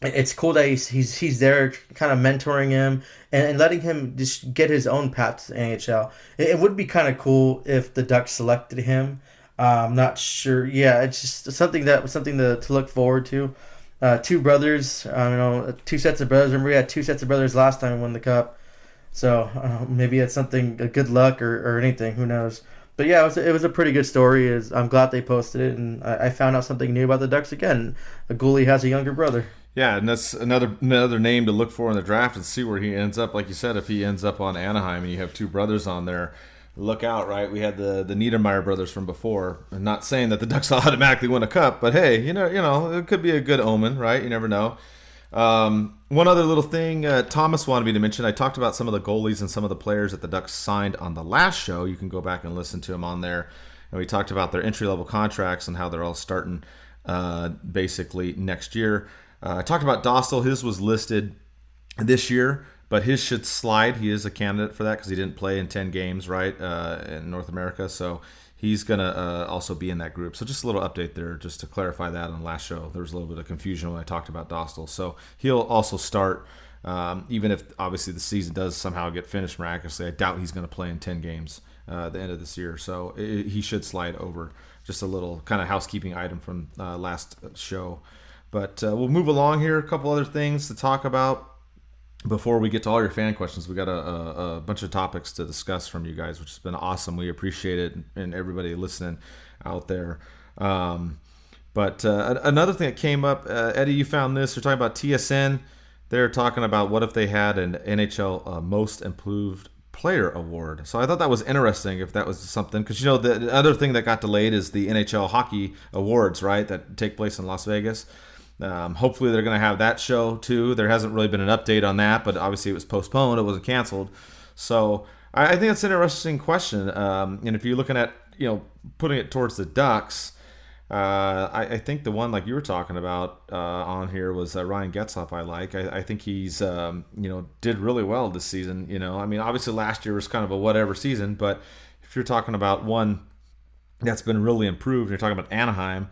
it's cool that he's there kind of mentoring him and letting him just get his own path to the NHL. It would be kind of cool if the Ducks selected him. I'm not sure. Yeah, it's just something to look forward to. Two brothers, two sets of brothers. Remember, we had two sets of brothers last time we won the Cup. So maybe it's something, a good luck or anything. Who knows? But yeah, it was a pretty good story. I'm glad they posted it, and I found out something new about the Ducks again. A Ghoulie has a younger brother. Yeah, and that's another name to look for in the draft and see where he ends up. Like you said, if he ends up on Anaheim and you have two brothers on there, look out, right? We had the Niedermeyer brothers from before. I'm not saying that the Ducks will automatically win a cup, but hey, it could be a good omen, right? You never know. One other little thing Thomas wanted me to mention. I talked about some of the goalies and some of the players that the Ducks signed on the last show. You can go back and listen to them on there. And we talked about their entry-level contracts and how they're all starting basically next year. I talked about Dostal. His was listed this year, but his should slide. He is a candidate for that because he didn't play in 10 games, right, in North America. So he's going to also be in that group. So just a little update there just to clarify that on the last show. There was a little bit of confusion when I talked about Dostal. So he'll also start, even if obviously the season does somehow get finished miraculously. I doubt he's going to play in 10 games at the end of this year. So he should slide over. Just a little kind of housekeeping item from last show. But we'll move along here. A couple other things to talk about before we get to all your fan questions. We got a bunch of topics to discuss from you guys, which has been awesome. We appreciate it, and everybody listening out there. But another thing that came up, Eddie, you found this. We're talking about TSN. They're talking about what if they had an NHL Most Improved Player Award. So I thought that was interesting if that was something, because the other thing that got delayed is the NHL Hockey Awards, right, that take place in Las Vegas. Hopefully they're going to have that show too. There hasn't really been an update on that, but obviously it was postponed. It wasn't canceled. So I think it's an interesting question. And if you're looking at, putting it towards the Ducks, I think the one like you were talking about on here was Ryan Getzlaf. I think he's, did really well this season. Obviously last year was kind of a whatever season, but if you're talking about one that's been really improved, you're talking about Anaheim,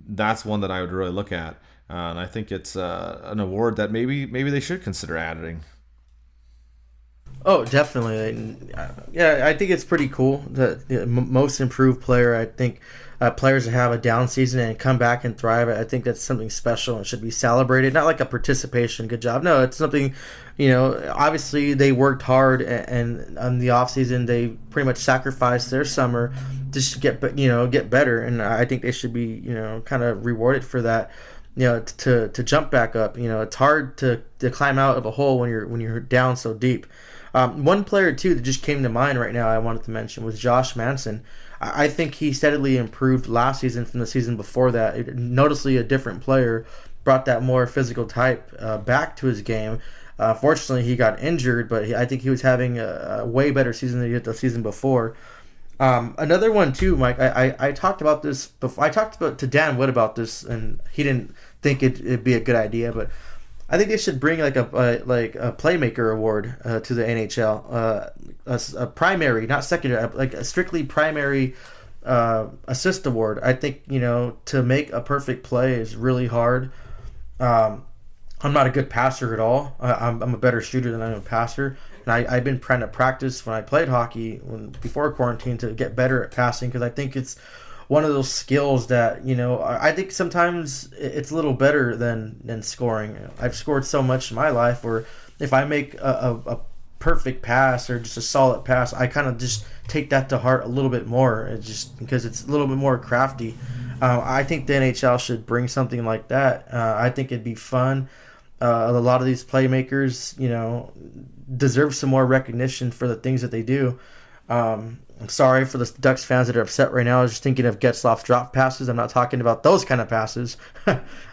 that's one that I would really look at. And I think it's an award that maybe they should consider adding. Oh, definitely. Yeah, I think it's pretty cool. The most improved player, I think players that have a down season and come back and thrive, I think that's something special and should be celebrated. Not like a participation, good job. No, it's something, obviously they worked hard, and on the off season they pretty much sacrificed their summer just to get better. And I think they should be, kind of rewarded for that. To jump back up. It's hard to climb out of a hole when you're down so deep. One player too that just came to mind right now I wanted to mention was Josh Manson. I think he steadily improved last season from the season before that. Noticeably a different player, brought that more physical type back to his game. Fortunately, he got injured, but I think he was having a way better season than he did the season before. Another one too, Mike. I talked about this before. I talked to Dan Wood about this, and he didn't think it'd be a good idea, but I think they should bring like a playmaker award to the NHL, a primary, not secondary, like a strictly primary assist award. I think to make a perfect play is really hard. I'm not a good passer at all. I'm a better shooter than I'm a passer, and I've been trying to practice when I played hockey before quarantine to get better at passing, because I think it's one of those skills that, I think sometimes it's a little better than scoring. I've scored so much in my life where if I make a perfect pass or just a solid pass, I kind of just take that to heart a little bit more. It's just because it's a little bit more crafty. I think the NHL should bring something like that. I think it'd be fun. A lot of these playmakers, deserve some more recognition for the things that they do. I'm sorry for the Ducks fans that are upset right now. I was just thinking of Getzlaf drop passes. I'm not talking about those kind of passes.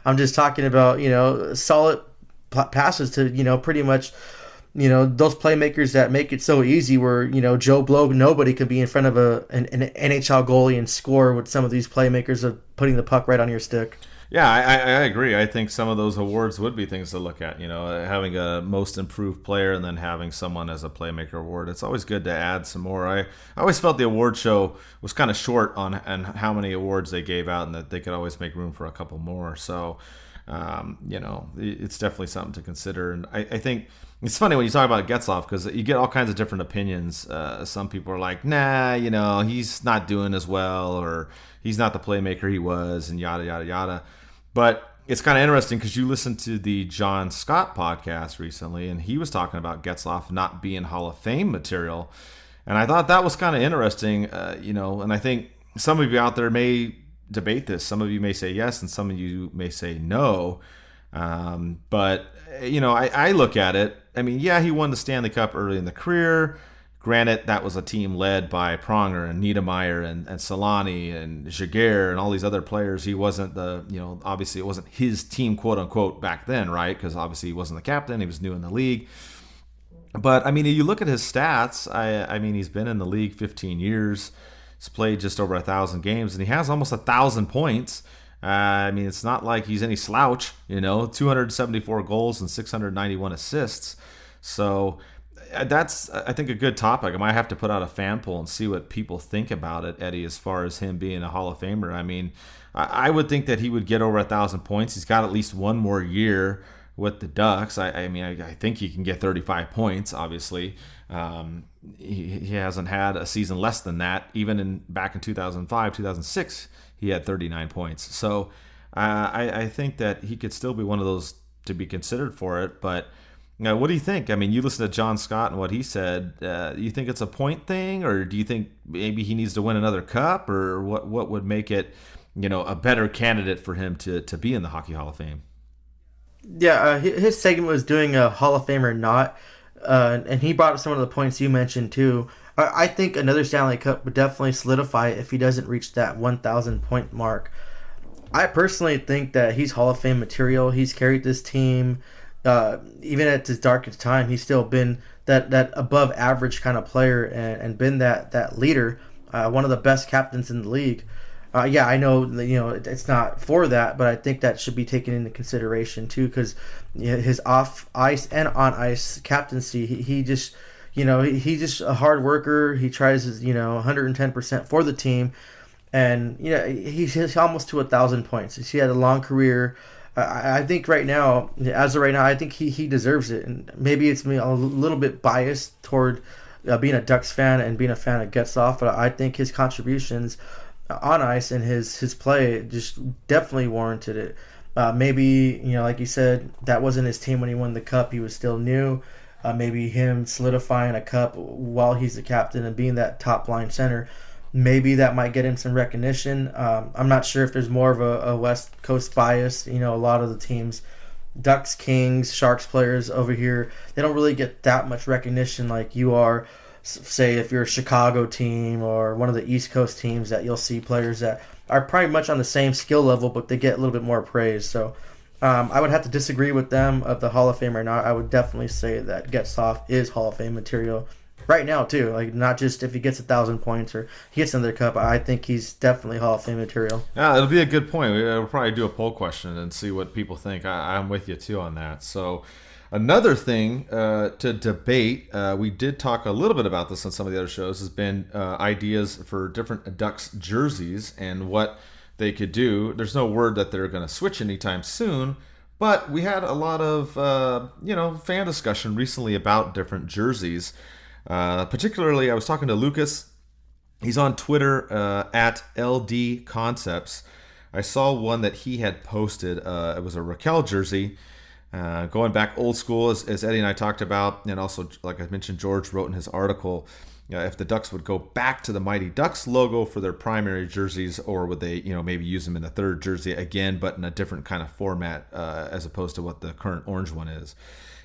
I'm just talking about, solid passes to, pretty much, those playmakers that make it so easy where, Joe Blow, nobody could be in front of an NHL goalie and score with some of these playmakers of putting the puck right on your stick. Yeah, I agree. I think some of those awards would be things to look at. Having a most improved player and then having someone as a playmaker award. It's always good to add some more. I always felt the award show was kind of short on how many awards they gave out, and that they could always make room for a couple more. So, it's definitely something to consider. And I think it's funny when you talk about Getzlaf because you get all kinds of different opinions. Some people are like, nah, he's not doing as well, or he's not the playmaker he was, and yada, yada, yada. But it's kind of interesting because you listened to the John Scott podcast recently, and he was talking about Getzlaf not being Hall of Fame material. And I thought that was kind of interesting, and I think some of you out there may debate this. Some of you may say yes, and some of you may say no. But I look at it. I mean, yeah, he won the Stanley Cup early in the career. Granted, that was a team led by Pronger and Niedermeyer and Solani and Jaguar and all these other players. He wasn't obviously it wasn't his team, quote unquote, back then, right? Because obviously he wasn't the captain. He was new in the league. But, I mean, you look at his stats. I mean, he's been in the league 15 years. He's played just over 1,000 games, and he has almost 1,000 points. I mean, it's not like he's any slouch, 274 goals and 691 assists. So that's, I think, a good topic. I might have to put out a fan poll and see what people think about it, Eddie, as far as him being a Hall of Famer. I mean, I would think that he would get over 1,000 points. He's got at least one more year with the Ducks. I think he can get 35 points, obviously. He hasn't had a season less than that. Even back in 2005, 2006, he had 39 points. So I think that he could still be one of those to be considered for it. But what do you think? I mean, you listen to John Scott and what he said. You think it's a point thing, or do you think maybe he needs to win another cup, or what would make it, a better candidate for him to be in the Hockey Hall of Fame? Yeah, his segment was doing a Hall of Fame or not, and he brought up some of the points you mentioned too. I think another Stanley Cup would definitely solidify it if he doesn't reach that 1,000 point mark. I personally think that he's Hall of Fame material. He's carried this team, even at his darkest time. He's still been that above average kind of player and been that leader, one of the best captains in the league. Yeah, I know, it's not for that, but I think that should be taken into consideration too, because his off ice and on ice captaincy, he just, he's just a hard worker. He tries his, 110% for the team, and he's almost to 1,000 points. He had a long career. I think as of right now, I think he deserves it, and maybe it's me a little bit biased toward being a Ducks fan and being a fan of Getzlaf, but I think his contributions on ice and his play just definitely warranted it. Maybe, like you said, that wasn't his team when he won the cup. He was still new. Maybe him solidifying a cup while he's the captain and being that top line center, maybe that might get him some recognition. I'm not sure if there's more of a West Coast bias. A lot of the teams, Ducks, Kings, Sharks players over here, they don't really get that much recognition like you are. Say if you're a Chicago team or one of the East Coast teams, that you'll see players that are pretty much on the same skill level, but they get a little bit more praise. So I would have to disagree with them of the Hall of Fame or not. I would definitely say that Getzlaf is Hall of Fame material right now too. Like, not just if he gets 1,000 points or he gets another cup. I think he's definitely Hall of Fame material. Yeah, it'll be a good point. We'll probably do a poll question and see what people think. I'm with you too on that. So. Another thing to debate, we did talk a little bit about this on some of the other shows, has been ideas for different Ducks jerseys and what they could do. There's no word that they're going to switch anytime soon, but we had a lot of fan discussion recently about different jerseys. Particularly, I was talking to Lucas He's on Twitter at LD Concepts. I saw one that he had posted. It was a Raquel jersey, going back old school, as Eddie and I talked about, and also, like I mentioned, George wrote in his article, if the Ducks would go back to the Mighty Ducks logo for their primary jerseys, or would they, maybe use them in a third jersey again, but in a different kind of format as opposed to what the current orange one is.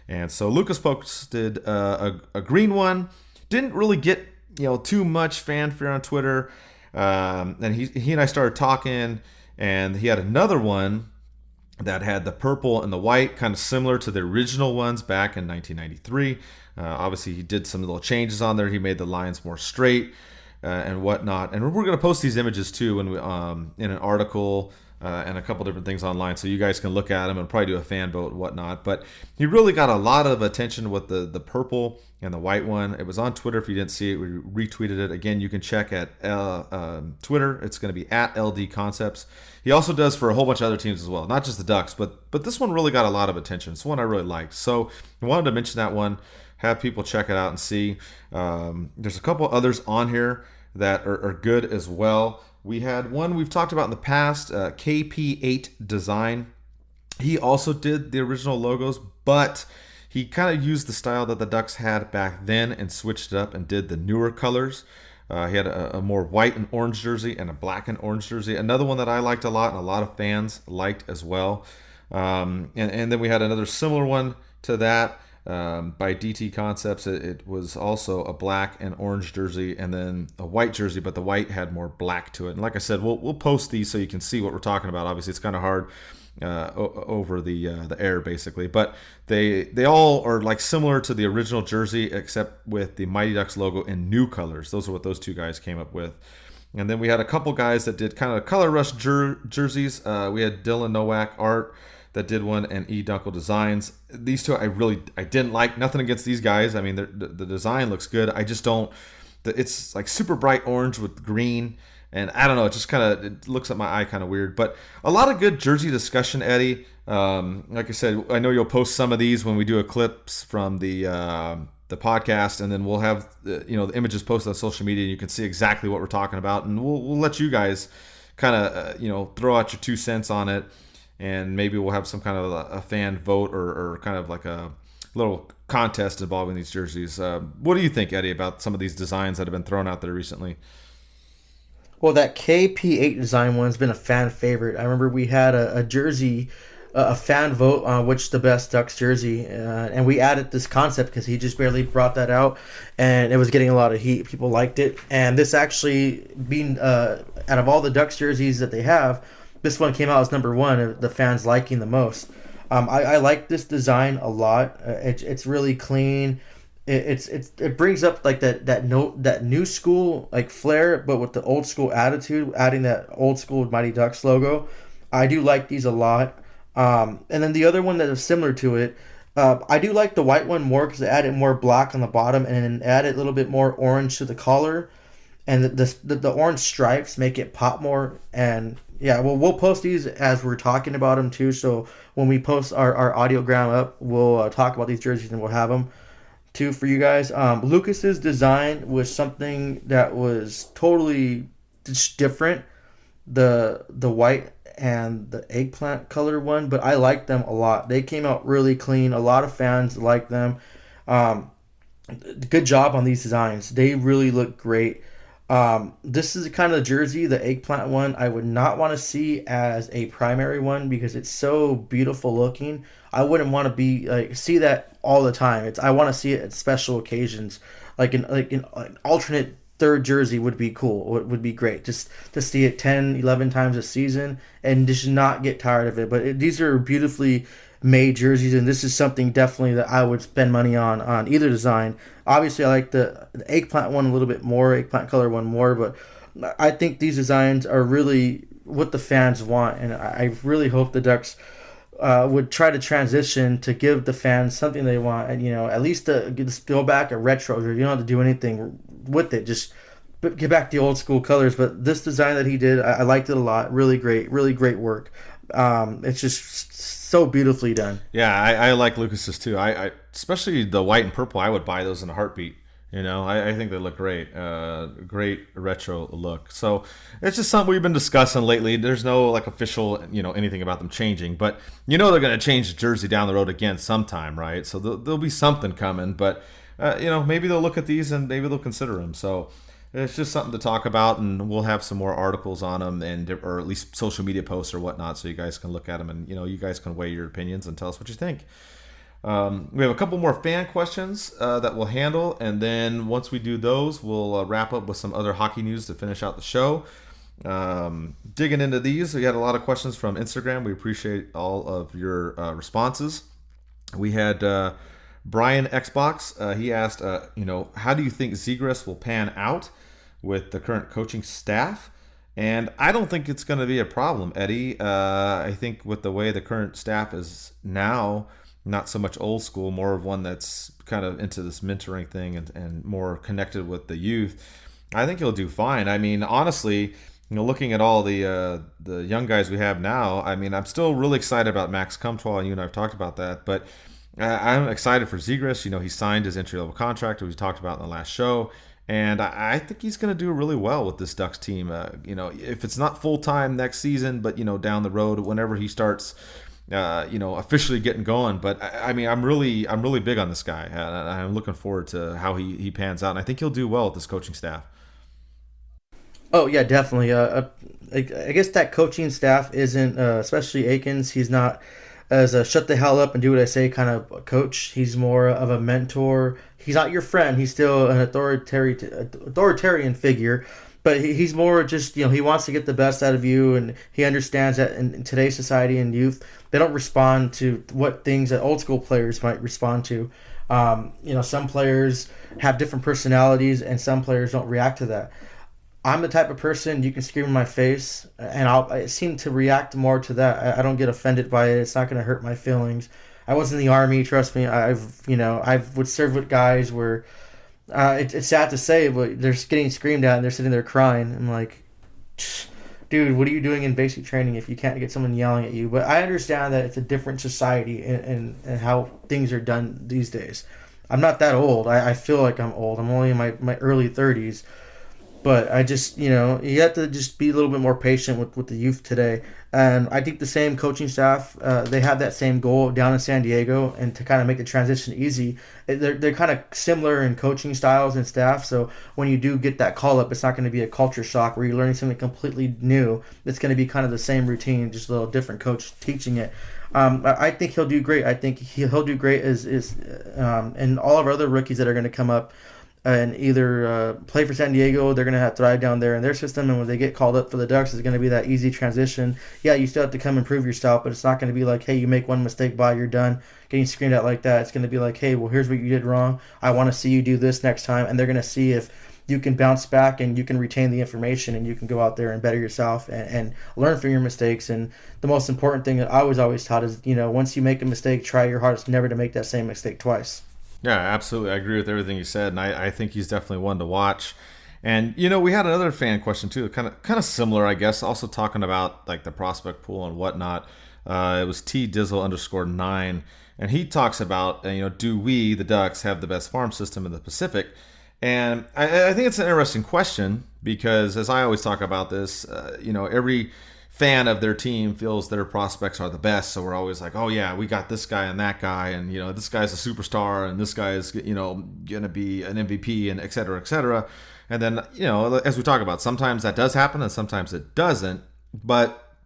And so Lucas posted a green one. Didn't really get too much fanfare on Twitter, and he and I started talking, and he had another one that had the purple and the white, kind of similar to the original ones back in 1993. Obviously, he did some little changes on there. He made the lines more straight and whatnot. And we're going to post these images too in an article and a couple different things online, so you guys can look at them and probably do a fan vote and whatnot. But he really got a lot of attention with the purple and the white one. It was on Twitter. If you didn't see it, we retweeted it. Again, you can check at Twitter. It's going to be at LD Concepts. He also does for a whole bunch of other teams as well, not just the Ducks, but this one really got a lot of attention. It's one I really liked. So I wanted to mention that one, have people check it out and see. There's a couple others on here that are good as well. We had one we've talked about in the past, KP8 Design. He also did the original logos, but he kind of used the style that the Ducks had back then and switched it up and did the newer colors. He had a more white and orange jersey and a black and orange jersey. Another one that I liked a lot and a lot of fans liked as well. And then we had another similar one to that by DT Concepts. It was also a black and orange jersey and then a white jersey, but the white had more black to it. And like I said, we'll post these so you can see what we're talking about. Obviously, it's kind of hard over the air basically, but they all are like similar to the original jersey except with the Mighty Ducks logo in new colors. Those are what those two guys came up with. And then we had a couple guys that did kind of color rush jerseys. We had Dylan Nowak Art that did one, and E Dunkel Designs. These two I didn't like. Nothing against these guys. I mean, the design looks good. I just don't. It's like super bright orange with green. And I don't know, it just kind of it looks at my eye kind of weird. But a lot of good jersey discussion, Eddie. Like I said, I know you'll post some of these when we do a clips from the podcast, and then we'll have the images posted on social media, and you can see exactly what we're talking about. And we'll let you guys kind of throw out your 2 cents on it, and maybe we'll have some kind of a fan vote or kind of like a little contest involving these jerseys. What do you think, Eddie, about some of these designs that have been thrown out there recently? Well, that KP8 design one's been a fan favorite. I remember we had a jersey, a fan vote on which the best Ducks jersey, and we added this concept because he just barely brought that out, and it was getting a lot of heat. People liked it, and this actually being out of all the Ducks jerseys that they have, this one came out as number one of the fans liking the most. I like this design a lot. It's really clean. It brings up like that new school like flair, but with the old school attitude, adding that old school Mighty Ducks logo. I do like these a lot. And then the other one that is similar to it, I do like the white one more because it added more black on the bottom and then added a little bit more orange to the collar, and the orange stripes make it pop more. And yeah, we'll post these as we're talking about them too. So when we post our audiogram up, we'll talk about these jerseys and we'll have them too for you guys. Lucas's design was something that was totally just different, the white and the eggplant color one, but I like them a lot. They came out really clean. A lot of fans like them. Good job on these designs. They really look great. This is the kind of jersey, the eggplant one, I would not want to see as a primary one because it's so beautiful looking. I wouldn't want to be see that all the time. I want to see it at special occasions, like an alternate third jersey would be cool. Would be great just to see it 10, 11 times a season and just not get tired of it. But these are beautifully made jerseys, and this is something definitely that I would spend money on either design. Obviously, I like the eggplant one a little bit more, eggplant color one more, but I think these designs are really what the fans want, and I really hope the Ducks would try to transition to give the fans something they want, and at least to go back a retro. You don't have to do anything with it, just get back the old school colors. But this design that he did, I liked it a lot. Really great work. It's just so beautifully done. Yeah, I like Lucas's too. I especially the white and purple. I would buy those in a heartbeat. I think they look great. Great retro look. So it's just something we've been discussing lately. There's no official, anything about them changing. But they're going to change the jersey down the road again sometime, right? So there'll be something coming. But, maybe they'll look at these and maybe they'll consider them. So it's just something to talk about. And we'll have some more articles on them or at least social media posts or whatnot so you guys can look at them and, you guys can weigh your opinions and tell us what you think. We have a couple more fan questions that we'll handle, and then once we do those, we'll wrap up with some other hockey news to finish out the show. Digging into these, we had a lot of questions from Instagram. We appreciate all of your responses. We had Brian Xbox. He asked, how do you think Zegras will pan out with the current coaching staff? And I don't think it's going to be a problem, Eddie. I think with the way the current staff is now, not so much old school, more of one that's kind of into this mentoring thing and more connected with the youth, I think he'll do fine. I mean, honestly, looking at all the young guys we have now, I mean, I'm still really excited about Max Comtois, and you and I have talked about that, but I'm excited for Zegras. He signed his entry-level contract, which we talked about in the last show, and I think he's going to do really well with this Ducks team. If it's not full-time next season, but, down the road, whenever he starts officially getting going. But I mean, I'm really big on this guy. I'm looking forward to how he pans out. And I think he'll do well with this coaching staff. Oh yeah, definitely. I guess that coaching staff isn't, especially Akins. He's not as a shut the hell up and do what I say kind of coach. He's more of a mentor. He's not your friend. He's still an authoritarian figure. But he's more just, he wants to get the best out of you, and he understands that in today's society and youth, they don't respond to what things that old school players might respond to. Some players have different personalities, and some players don't react to that. I'm the type of person you can scream in my face, and I seem to react more to that. I don't get offended by it. It's not going to hurt my feelings. I was in the Army, trust me. I would serve with guys where... it's sad to say, but they're getting screamed at and they're sitting there crying. I'm like, dude, what are you doing in basic training if you can't get someone yelling at you? But I understand that it's a different society and how things are done these days. I'm not that old. I feel like I'm old. I'm only in my early 30s. But I just, you have to just be a little bit more patient with the youth today. And I think the same coaching staff, they have that same goal down in San Diego, and to kind of make the transition easy. They're kind of similar in coaching styles and staff. So when you do get that call up, it's not going to be a culture shock where you're learning something completely new. It's going to be kind of the same routine, just a little different coach teaching it. I think he'll do great. I think he'll do great and all of our other rookies that are going to come up and either play for San Diego. They're going to have to thrive down there in their system, and when they get called up for the Ducks, it's going to be that easy transition. Yeah, you still have to come and prove yourself, but it's not going to be like, hey, you make one mistake, bye, you're done, getting screamed at like that. It's going to be like, hey, well, here's what you did wrong. I want to see you do this next time, and they're going to see if you can bounce back and you can retain the information and you can go out there and better yourself and learn from your mistakes. And the most important thing that I was always taught is, once you make a mistake, try your hardest never to make that same mistake twice. Yeah, absolutely. I agree with everything you said, and I think he's definitely one to watch. And we had another fan question too, kind of similar, I guess. Also talking about like the prospect pool and whatnot. It was _9, and he talks about do we, the Ducks, have the best farm system in the Pacific? And I think it's an interesting question because, as I always talk about this, every fan of their team feels their prospects are the best, so we're always like, oh yeah, we got this guy and that guy, and this guy's a superstar, and this guy is gonna be an MVP, and et cetera, et cetera. And then as we talk about, sometimes that does happen and sometimes it doesn't. But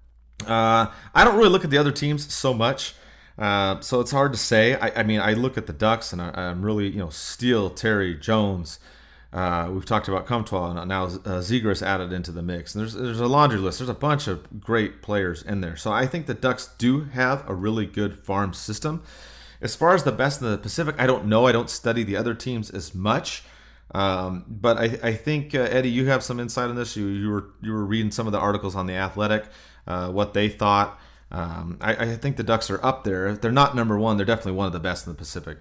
I don't really look at the other teams so much, so it's hard to say. I mean, I look at the Ducks and I'm really Steele, Terry, Jones. We've talked about Comtois, and now Zegras added into the mix. And there's a laundry list. There's a bunch of great players in there. So I think the Ducks do have a really good farm system. As far as the best in the Pacific, I don't know. I don't study the other teams as much. But I think, Eddie, you have some insight on this. You were reading some of the articles on The Athletic, what they thought. I think the Ducks are up there. If they're not number one, they're definitely one of the best in the Pacific.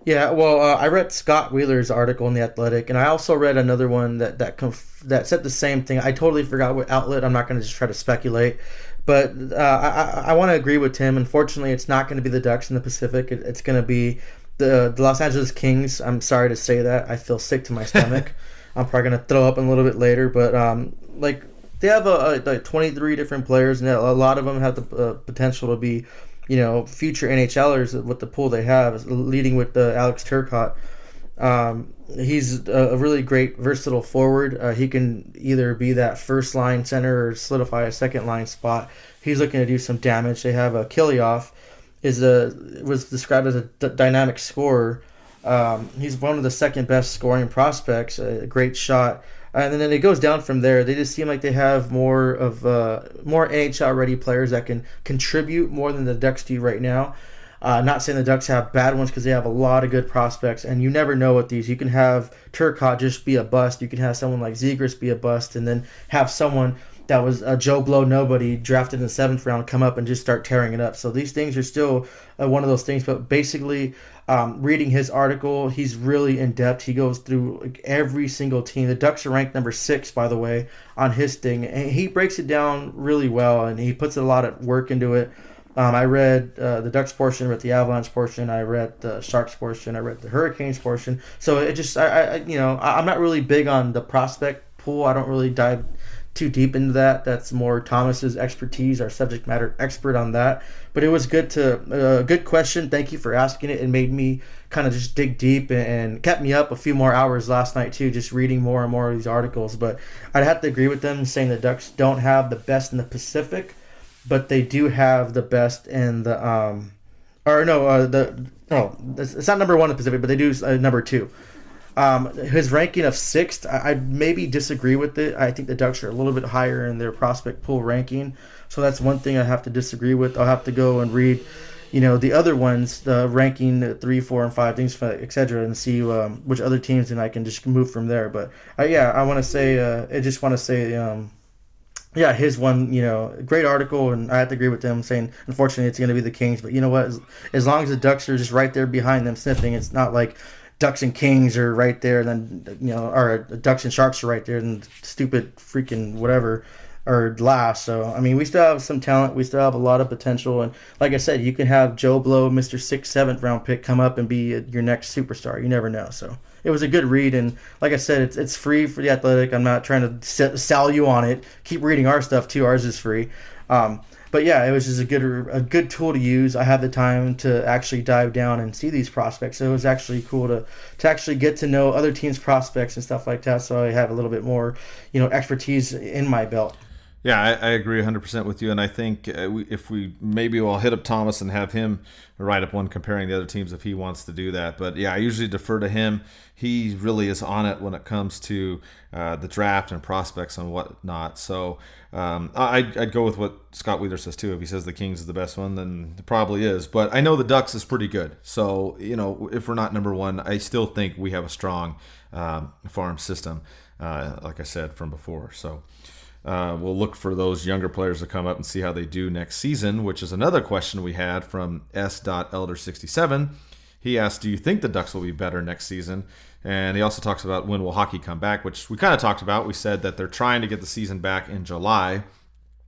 Yeah, well, I read Scott Wheeler's article in The Athletic, and I also read another one that said the same thing. I totally forgot what outlet. I'm not going to just try to speculate. But I want to agree with Tim. Unfortunately, it's not going to be the Ducks in the Pacific. It's going to be the Los Angeles Kings, I'm sorry to say that. I feel sick to my stomach. I'm probably going to throw up in a little bit later. But, like, they have like 23 different players, and a lot of them have the potential to be, future NHLers with the pool they have, leading with Alex Turcotte. He's a really great, versatile forward. He can either be that first-line center or solidify a second-line spot. He's looking to do some damage. They have Kilioff. Was described as a dynamic scorer. He's one of the second best scoring prospects. A great shot, and then it goes down from there. They just seem like they have more NHL ready players that can contribute more than the Ducks do right now. Not saying the Ducks have bad ones, because they have a lot of good prospects, and you never know with these. You can have Turcotte just be a bust. You can have someone like Zegras be a bust, and then have someone that was a Joe Blow nobody drafted in the 7th round come up and just start tearing it up. So these things are still one of those things. But basically, reading his article, he's really in depth. He goes through every single team. The Ducks are ranked number 6, by the way, on his thing, and he breaks it down really well, and he puts a lot of work into it. I read the Ducks portion, I read the Avalanche portion, I read the Sharks portion, I read the Hurricanes portion. So it just, I'm not really big on the prospect pool. I don't really dive too deep into that. That's more Thomas's expertise, our subject matter expert on that. But it was good question. Thank you for asking it. It made me kind of just dig deep and kept me up a few more hours last night too, just reading more and more of these articles. But I'd have to agree with them saying the Ducks don't have the best in the Pacific, but they do have the best in the it's not number 1 in the Pacific, but they do number 2. His ranking of 6th, I maybe disagree with it. I think the Ducks are a little bit higher in their prospect pool ranking, so that's one thing I have to disagree with. I'll have to go and read, the other ones, the ranking 3, 4, and 5, things, etc., and see which other teams, and I can just move from there. But I want to say, his one, great article, and I have to agree with them saying, unfortunately, it's going to be the Kings. But you know what? As long as the Ducks are just right there behind them sniffing, it's not like Ducks and Kings are right there, then or Ducks and Sharks are right there, and stupid freaking whatever are last. So I mean, we still have some talent, we still have a lot of potential, and like I said, you can have Joe Blow, Mr. 6th, 7th round pick, come up and be your next superstar. You never know. So it was a good read, and like I said, it's free for The Athletic. I'm not trying to sell you on it. Keep reading our stuff too. Ours is free. But yeah, it was just a good tool to use. I had the time to actually dive down and see these prospects. So it was actually cool to actually get to know other teams' prospects and stuff like that. So I have a little bit more, expertise in my belt. Yeah, I agree 100% with you, and I think if we'll hit up Thomas and have him write up one comparing the other teams if he wants to do that. But yeah, I usually defer to him. He really is on it when it comes to the draft and prospects and whatnot. So I'd go with what Scott Wheeler says too. If he says the Kings is the best one, then it probably is. But I know the Ducks is pretty good. So if we're not number 1, I still think we have a strong farm system, like I said from before. So. We'll look for those younger players to come up and see how they do next season, which is another question we had from S.Elder67. He asked, do you think the Ducks will be better next season? And he also talks about when will hockey come back, which we kind of talked about. We said that they're trying to get the season back in July,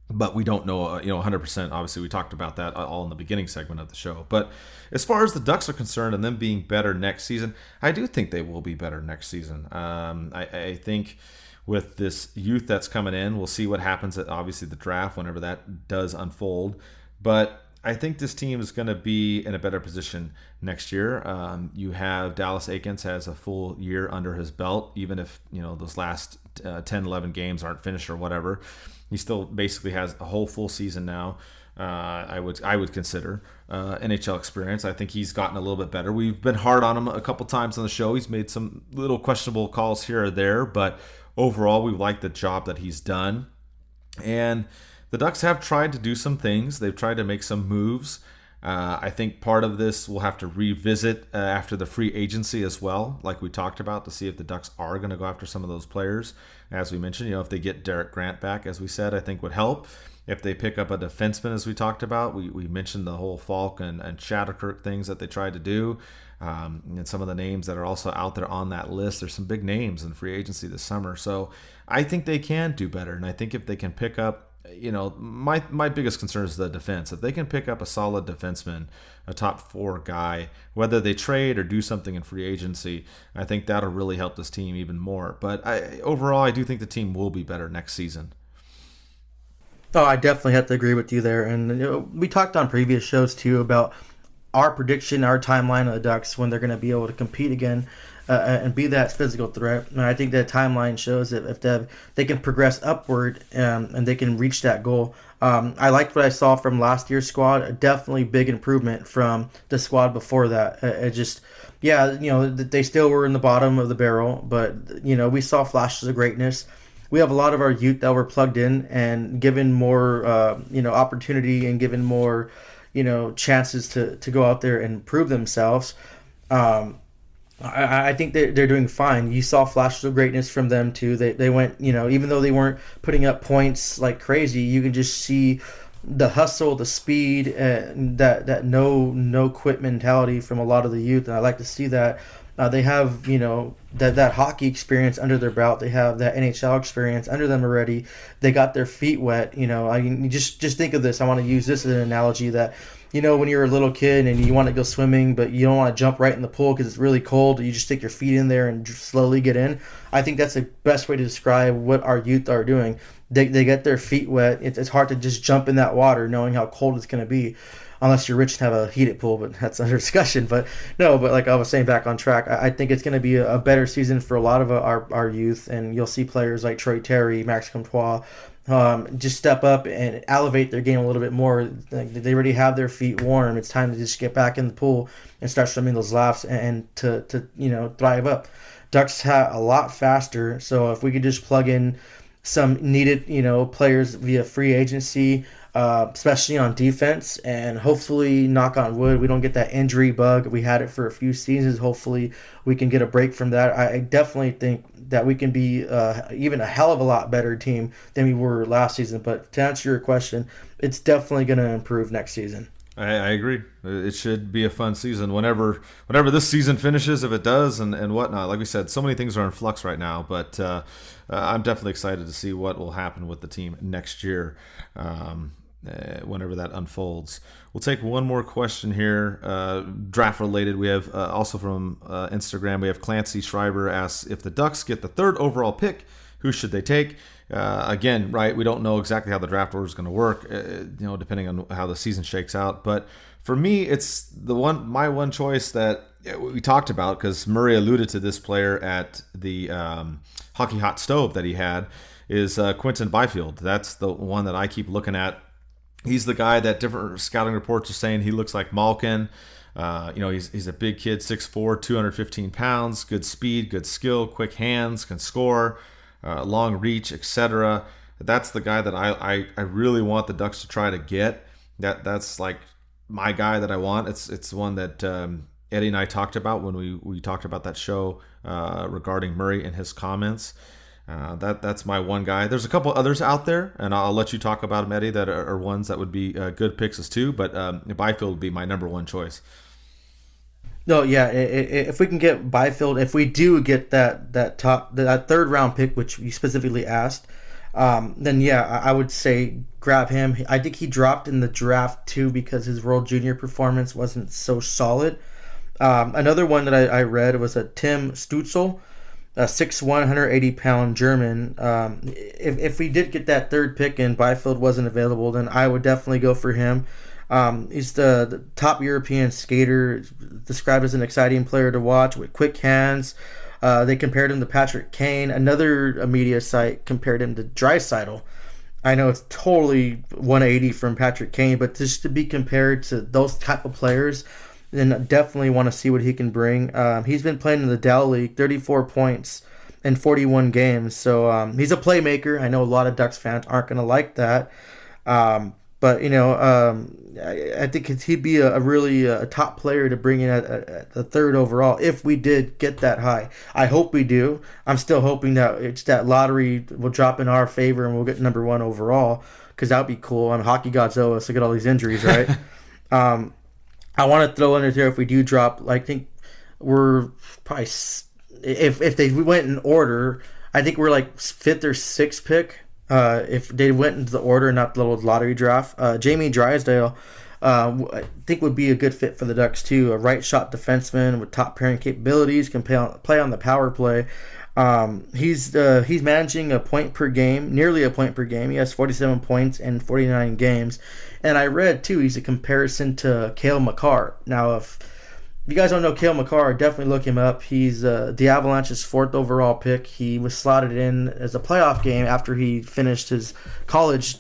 but we don't know, 100%. Obviously, we talked about that all in the beginning segment of the show. But as far as the Ducks are concerned and them being better next season, I do think they will be better next season. I think with this youth that's coming in, we'll see what happens at obviously the draft whenever that does unfold. But I think this team is going to be in a better position next year. You have Dallas Eakins has a full year under his belt, even if those last 10, 11 games aren't finished or whatever. He still basically has a whole full season now. I would consider NHL experience. I think he's gotten a little bit better. We've been hard on him a couple times on the show. He's made some little questionable calls here or there, but overall, we like the job that he's done. And the Ducks have tried to do some things. They've tried to make some moves. I think part of this we'll have to revisit after the free agency as well, like we talked about, to see if the Ducks are going to go after some of those players. As we mentioned, if they get Derek Grant back, as we said, I think would help. If they pick up a defenseman, as we talked about, we mentioned the whole Falk and Shatterkirk things that they tried to do. And some of the names that are also out there on that list, there's some big names in free agency this summer. So I think they can do better. And I think if they can pick up, my biggest concern is the defense. If they can pick up a solid defenseman, a top 4 guy, whether they trade or do something in free agency, I think that'll really help this team even more. But overall, I do think the team will be better next season. Oh, I definitely have to agree with you there. And we talked on previous shows too about our prediction, our timeline of the Ducks when they're going to be able to compete again and be that physical threat. And I think that timeline shows that if they can progress upward and they can reach that goal. I liked what I saw from last year's squad. A definitely big improvement from the squad before that. They still were in the bottom of the barrel, but we saw flashes of greatness. We have a lot of our youth that were plugged in and given more opportunity and given more chances to go out there and prove themselves. I think they're doing fine. You saw flashes of greatness from them too. They went, even though they weren't putting up points like crazy, you can just see the hustle, the speed, that no quit mentality from a lot of the youth, and I like to see that. They have that hockey experience under their belt. They have that NHL experience under them already. They got their feet wet. I mean, just think of this. I want to use this as an analogy that when you're a little kid and you want to go swimming, but you don't want to jump right in the pool because it's really cold. You just stick your feet in there and slowly get in. I think that's the best way to describe what our youth are doing. They get their feet wet. It's hard to just jump in that water knowing how cold it's going to be. Unless you're rich and have a heated pool, but that's another discussion. But like I was saying, back on track, I think it's going to be a better season for a lot of our youth, and you'll see players like Troy Terry, Max Comtois, just step up and elevate their game a little bit more. They already have their feet warm. It's time to just get back in the pool and start swimming those laps and to thrive up. Ducks have a lot faster, so if we could just plug in some needed players via free agency, especially on defense, and hopefully, knock on wood, we don't get that injury bug. We had it for a few seasons. Hopefully we can get a break from that. I definitely think that we can be even a hell of a lot better team than we were last season. But to answer your question, it's definitely going to improve next season. I agree. It should be a fun season whenever this season finishes, if it does, and whatnot. Like we said, so many things are in flux right now, but I'm definitely excited to see what will happen with the team next year. Whenever that unfolds. We'll take one more question here, draft related. We have also from Instagram, we have Clancy Schreiber asks, if the Ducks get the 3rd overall pick, who should they take? Again, right, we don't know exactly how the draft order is going to work, depending on how the season shakes out. But for me, it's my one choice that we talked about, because Murray alluded to this player at the Hockey Hot Stove that he had, is Quinton Byfield. That's the one that I keep looking at. He's the guy that different scouting reports are saying he looks like Malkin. He's a big kid, 6'4", 215 pounds, good speed, good skill, quick hands, can score, long reach, etc. That's the guy that I really want the Ducks to try to get. That's like my guy that I want. It's one that Eddie and I talked about when we talked about that show regarding Murray and his comments. That's my one guy. There's a couple others out there, and I'll let you talk about them, Eddie, that are ones that would be good picks as too, but Byfield would be my number one choice. No, yeah, if we can get Byfield, if we do get that 3rd round pick, which you specifically asked, then yeah, I would say grab him. I think he dropped in the draft too because his World Junior performance wasn't so solid. Another one that I read was a Tim Stutzel, a 6'1", 180-pound German. If we did get that 3rd pick and Byfield wasn't available, then I would definitely go for him. He's the top European skater, described as an exciting player to watch with quick hands. They compared him to Patrick Kane. Another media site compared him to Draisaitl. I know it's totally 180 from Patrick Kane, but just to be compared to those type of players, then definitely want to see what he can bring. He's been playing in the Dow League, 34 points in 41 games. So he's a playmaker. I know a lot of Ducks fans aren't going to like that. But I think he'd be a really top player to bring in at the 3rd overall if we did get that high. I hope we do. I'm still hoping that it's that lottery will drop in our favor and we'll get number 1 overall, because that would be cool. I'm hockey gods owe us to get all these injuries, right? I want to throw in there if we do drop. I think we're probably, if they went in order, I think we're like 5th or 6th pick. If they went into the order, not the little lottery draft. Jamie Drysdale, I think would be a good fit for the Ducks too. A right shot defenseman with top pairing capabilities, can play on the power play. He's managing a point per game, nearly a point per game. He has 47 points in 49 games. And I read, too, he's a comparison to Cale Makar. Now, if you guys don't know Cale Makar, definitely look him up. He's the Avalanche's 4th overall pick. He was slotted in as a playoff game after he finished his college,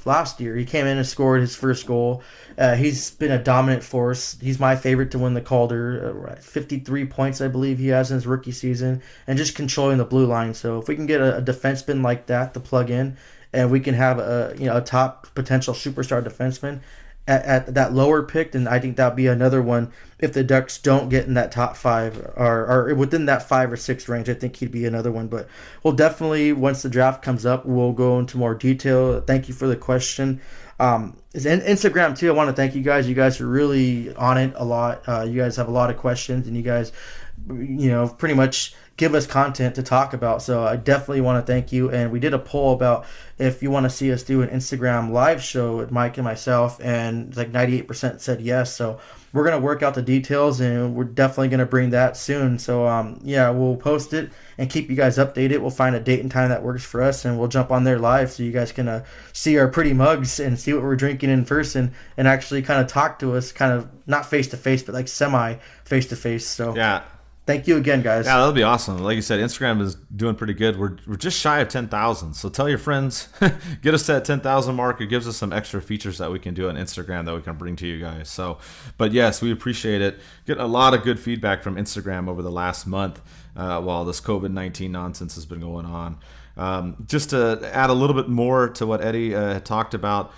last year. He came in and scored his first goal. He's been a dominant force. He's my favorite to win the Calder. 53 points, I believe he has in his rookie season, and just controlling the blue line. So if we can get a defenseman like that to plug in, and we can have a top potential superstar defenseman at that lower pick, then I think that'd be another one. If the Ducks don't get in that top 5 or within that 5 or 6 range, I think he'd be another one. But we'll definitely, once the draft comes up, we'll go into more detail. Thank you for the question. Instagram too, I want to thank you guys. You guys are really on it a lot. You guys have a lot of questions, and you guys, pretty much give us content to talk about. So I definitely want to thank you. And we did a poll about if you want to see us do an Instagram live show with Mike and myself, and like 98% said yes. So we're going to work out the details, and we're definitely going to bring that soon. So we'll post it and keep you guys updated. We'll find a date and time that works for us, and we'll jump on there live so you guys can see our pretty mugs and see what we're drinking in person, and actually kind of talk to us, kind of not face to face, but like semi face to face. So yeah. Thank you again, guys. Yeah, that'll be awesome. Like you said, Instagram is doing pretty good. We're just shy of 10,000. So tell your friends, get us to that 10,000 mark. It gives us some extra features that we can do on Instagram that we can bring to you guys. So, but yes, we appreciate it. Get a lot of good feedback from Instagram over the last month while this COVID-19 nonsense has been going on. Just to add a little bit more to what Eddie had talked about,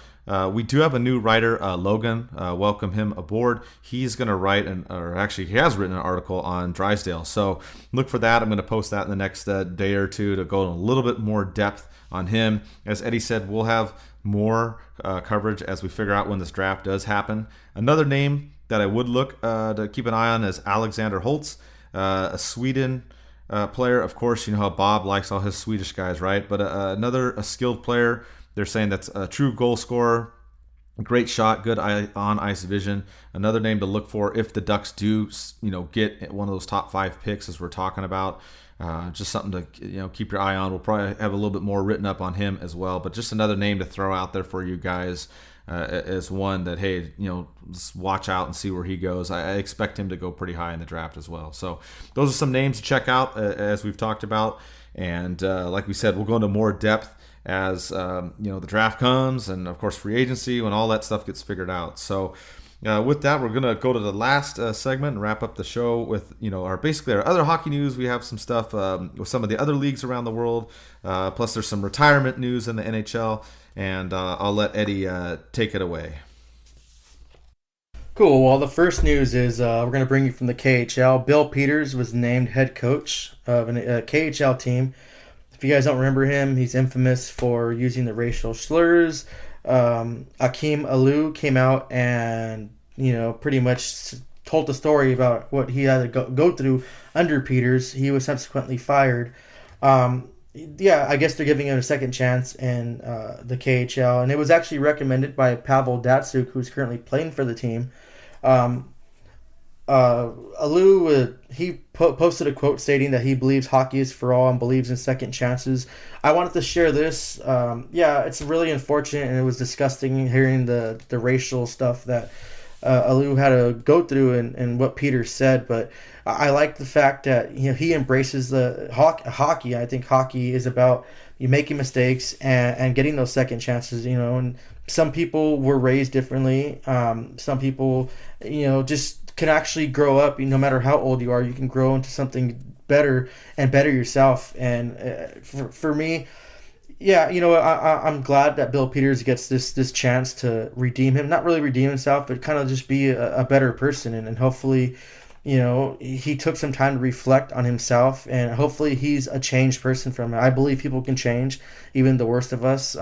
we do have a new writer, Logan. Welcome him aboard. He's going to write, he has written an article on Drysdale. So look for that. I'm going to post that in the next day or two to go in a little bit more depth on him. As Eddie said, we'll have more coverage as we figure out when this draft does happen. Another name that I would look to keep an eye on is Alexander Holtz, a Sweden player. Of course, you know how Bob likes all his Swedish guys, right? But a skilled player. They're saying that's a true goal scorer, great shot, good on-ice vision. Another name to look for if the Ducks do, get one of those top 5 picks, as we're talking about. Just something to keep your eye on. We'll probably have a little bit more written up on him as well. But just another name to throw out there for you guys as one that, hey, just watch out and see where he goes. I expect him to go pretty high in the draft as well. So those are some names to check out as we've talked about. And like we said, we'll go into more depth as the draft comes, and of course free agency, when all that stuff gets figured out. So with that, we're gonna go to the last segment and wrap up the show with our other hockey news. We have some stuff with some of the other leagues around the world, plus there's some retirement news in the NHL, and I'll let Eddie take it away. Cool. Well, the first news is we're going to bring you from the KHL. Bill Peters was named head coach of a KHL team. If you guys don't remember him, he's infamous for using the racial slurs. Akim Aliu came out and, pretty much told the story about what he had to go through under Peters. He was subsequently fired. I guess they're giving him a second chance in the KHL. And it was actually recommended by Pavel Datsyuk, who's currently playing for the team. Aliu, he posted a quote stating that he believes hockey is for all and believes in second chances. I wanted to share this. It's really unfortunate, and it was disgusting hearing the racial stuff that Aliu had to go through and what Peter said. But I like the fact that he embraces the hockey. I think hockey is about you making mistakes and getting those second chances. And some people were raised differently. Some people, just can actually grow up. No matter how old you are, you can grow into something better and better yourself. And for me, I'm glad that Bill Peters gets this chance to redeem him. Not really redeem himself, but kind of just be a better person. And hopefully, he took some time to reflect on himself, and hopefully he's a changed person from it. I believe people can change, even the worst of us.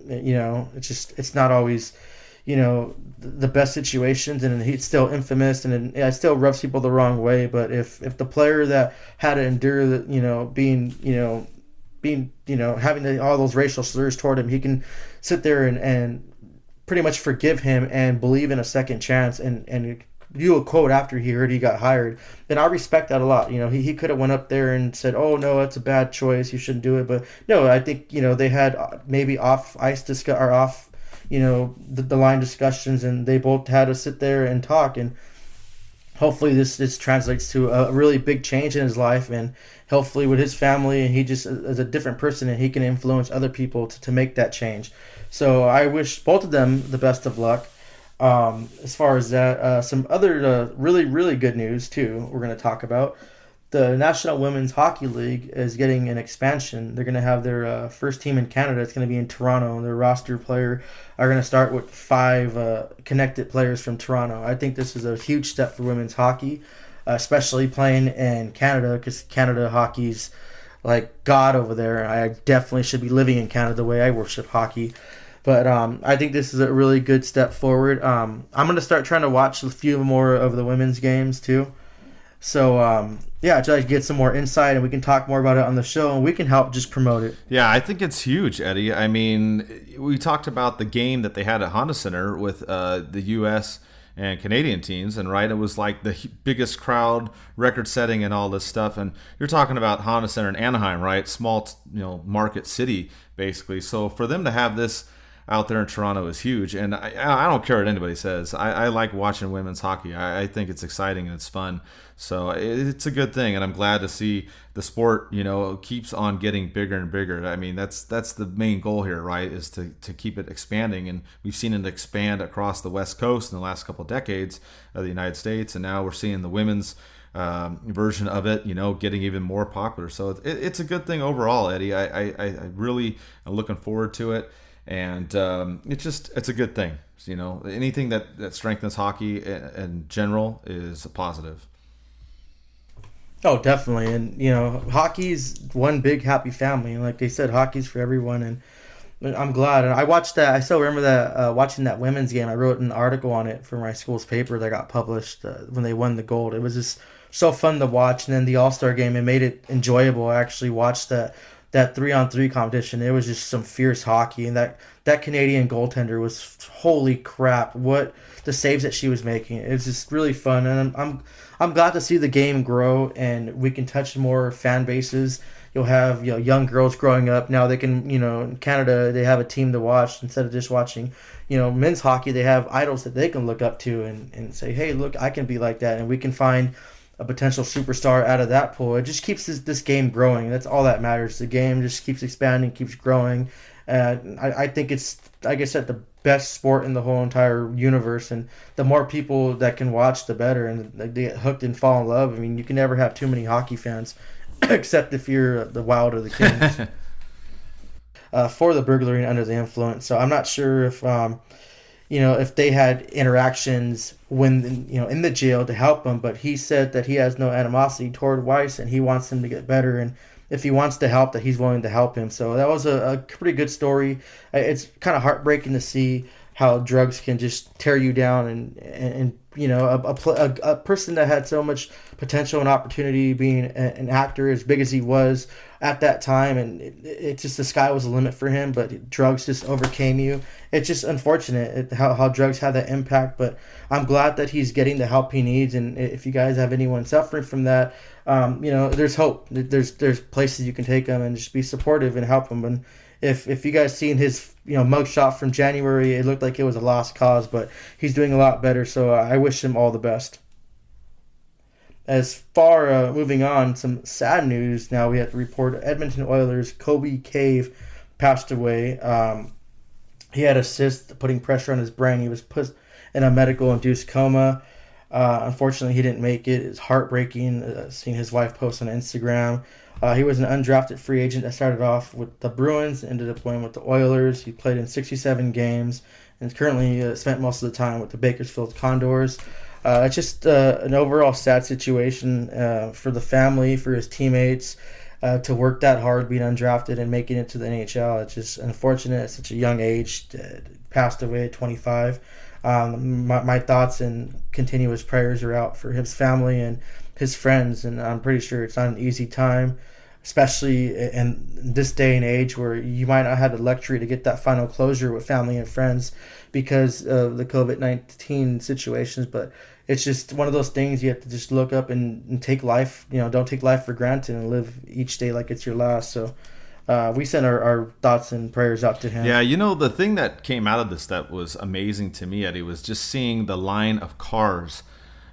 It's not always, the best situations, and he's still infamous, and it still rubs people the wrong way. But if the player that had to endure having all those racial slurs toward him, he can sit there and pretty much forgive him and believe in a second chance and do a quote after he heard he got hired, then I respect that a lot. He could have went up there and said, "Oh no, that's a bad choice. You shouldn't do it." But no, I think they had maybe off ice or off the line discussions, and they both had to sit there and talk. And hopefully this translates to a really big change in his life, and hopefully with his family, and he just is a different person, and he can influence other people to make that change. So I wish both of them the best of luck. As far as that, some other really, really good news too we're going to talk about. The National Women's Hockey League is getting an expansion. They're going to have their first team in Canada. It's going to be in Toronto, and their roster player are going to start with 5 connected players from Toronto. I think this is a huge step for women's hockey, especially playing in Canada, because Canada hockey's like God over there. I definitely should be living in Canada the way I worship hockey. But I think this is a really good step forward. I'm going to start trying to watch a few more of the women's games too. So, try to get some more insight, and we can talk more about it on the show, and we can help just promote it. Yeah, I think it's huge, Eddie. I mean, we talked about the game that they had at Honda Center with the U.S. and Canadian teams, and it was like the biggest crowd, record-setting, and all this stuff. And you're talking about Honda Center in Anaheim, right? Small, market city, basically. So for them to have this out there in Toronto is huge, and I don't care what anybody says. I like watching women's hockey. I think it's exciting and it's fun, so it's a good thing, and I'm glad to see the sport keeps on getting bigger and bigger. I mean, that's the main goal here, right, is to keep it expanding, and we've seen it expand across the West Coast in the last couple of decades of the United States, and now we're seeing the women's version of it getting even more popular. So it's a good thing overall, Eddie. I really am looking forward to it. And it's a good thing. Anything that strengthens hockey in general is a positive. Oh, definitely. And, hockey's one big happy family. And like they said, hockey's for everyone. And I'm glad. And I watched that. I still remember that watching that women's game. I wrote an article on it for my school's paper that got published when they won the gold. It was just so fun to watch. And then the All-Star game, it made it enjoyable. I actually watched that 3-on-3 competition. It was just some fierce hockey, and that Canadian goaltender was, holy crap, what the saves that she was making. It was just really fun, and I'm glad to see the game grow, and we can touch more fan bases. You'll have young girls growing up now. They can in Canada they have a team to watch instead of just watching men's hockey. They have idols that they can look up to and say, hey, look, I can be like that, and we can find a potential superstar out of that pool. It just keeps this game growing. That's all that matters. The game just keeps expanding, keeps growing. I think it's, like I said, the best sport in the whole entire universe. And the more people that can watch, the better. And they get hooked and fall in love. I mean, you can never have too many hockey fans, except if you're the Wild or the Kings. For the burglary and under the influence. So I'm not sure if if they had interactions when in the jail to help him, but he said that he has no animosity toward Weiss, and he wants him to get better, and if he wants to help, that he's willing to help him. So that was a pretty good story. It's kind of heartbreaking to see how drugs can just tear you down, and a person that had so much potential and opportunity, being an actor as big as he was at that time, and it just, the sky was the limit for him, but drugs just overcame you. It's just unfortunate how drugs have that impact, but I'm glad that he's getting the help he needs. And if you guys have anyone suffering from that, there's hope. There's places you can take them and just be supportive and help them. And if you guys seen his mugshot from January, it looked like it was a lost cause, but he's doing a lot better, so I wish him all the best. As far moving on, some sad news now. We have to report Edmonton Oilers' Kobe Cave passed away. He had a cyst putting pressure on his brain. He was put in a medical-induced coma. Unfortunately, he didn't make it. It's heartbreaking seeing his wife post on Instagram. He was an undrafted free agent that started off with the Bruins, ended up going with the Oilers. He played in 67 games and currently spent most of the time with the Bakersfield Condors. It's just an overall sad situation for the family, for his teammates. to work that hard, being undrafted and making it to the NHL. It's just unfortunate at such a young age. Passed away at 25. My thoughts and continuous prayers are out for his family and his friends, and I'm pretty sure it's not an easy time, especially in this day and age where you might not have the luxury to get that final closure with family and friends because of the COVID-19 situations. But it's just one of those things you have to just look up and take life, don't take life for granted and live each day like it's your last. So we send our thoughts and prayers out to him. Yeah, the thing that came out of this that was amazing to me, Eddie, was just seeing the line of cars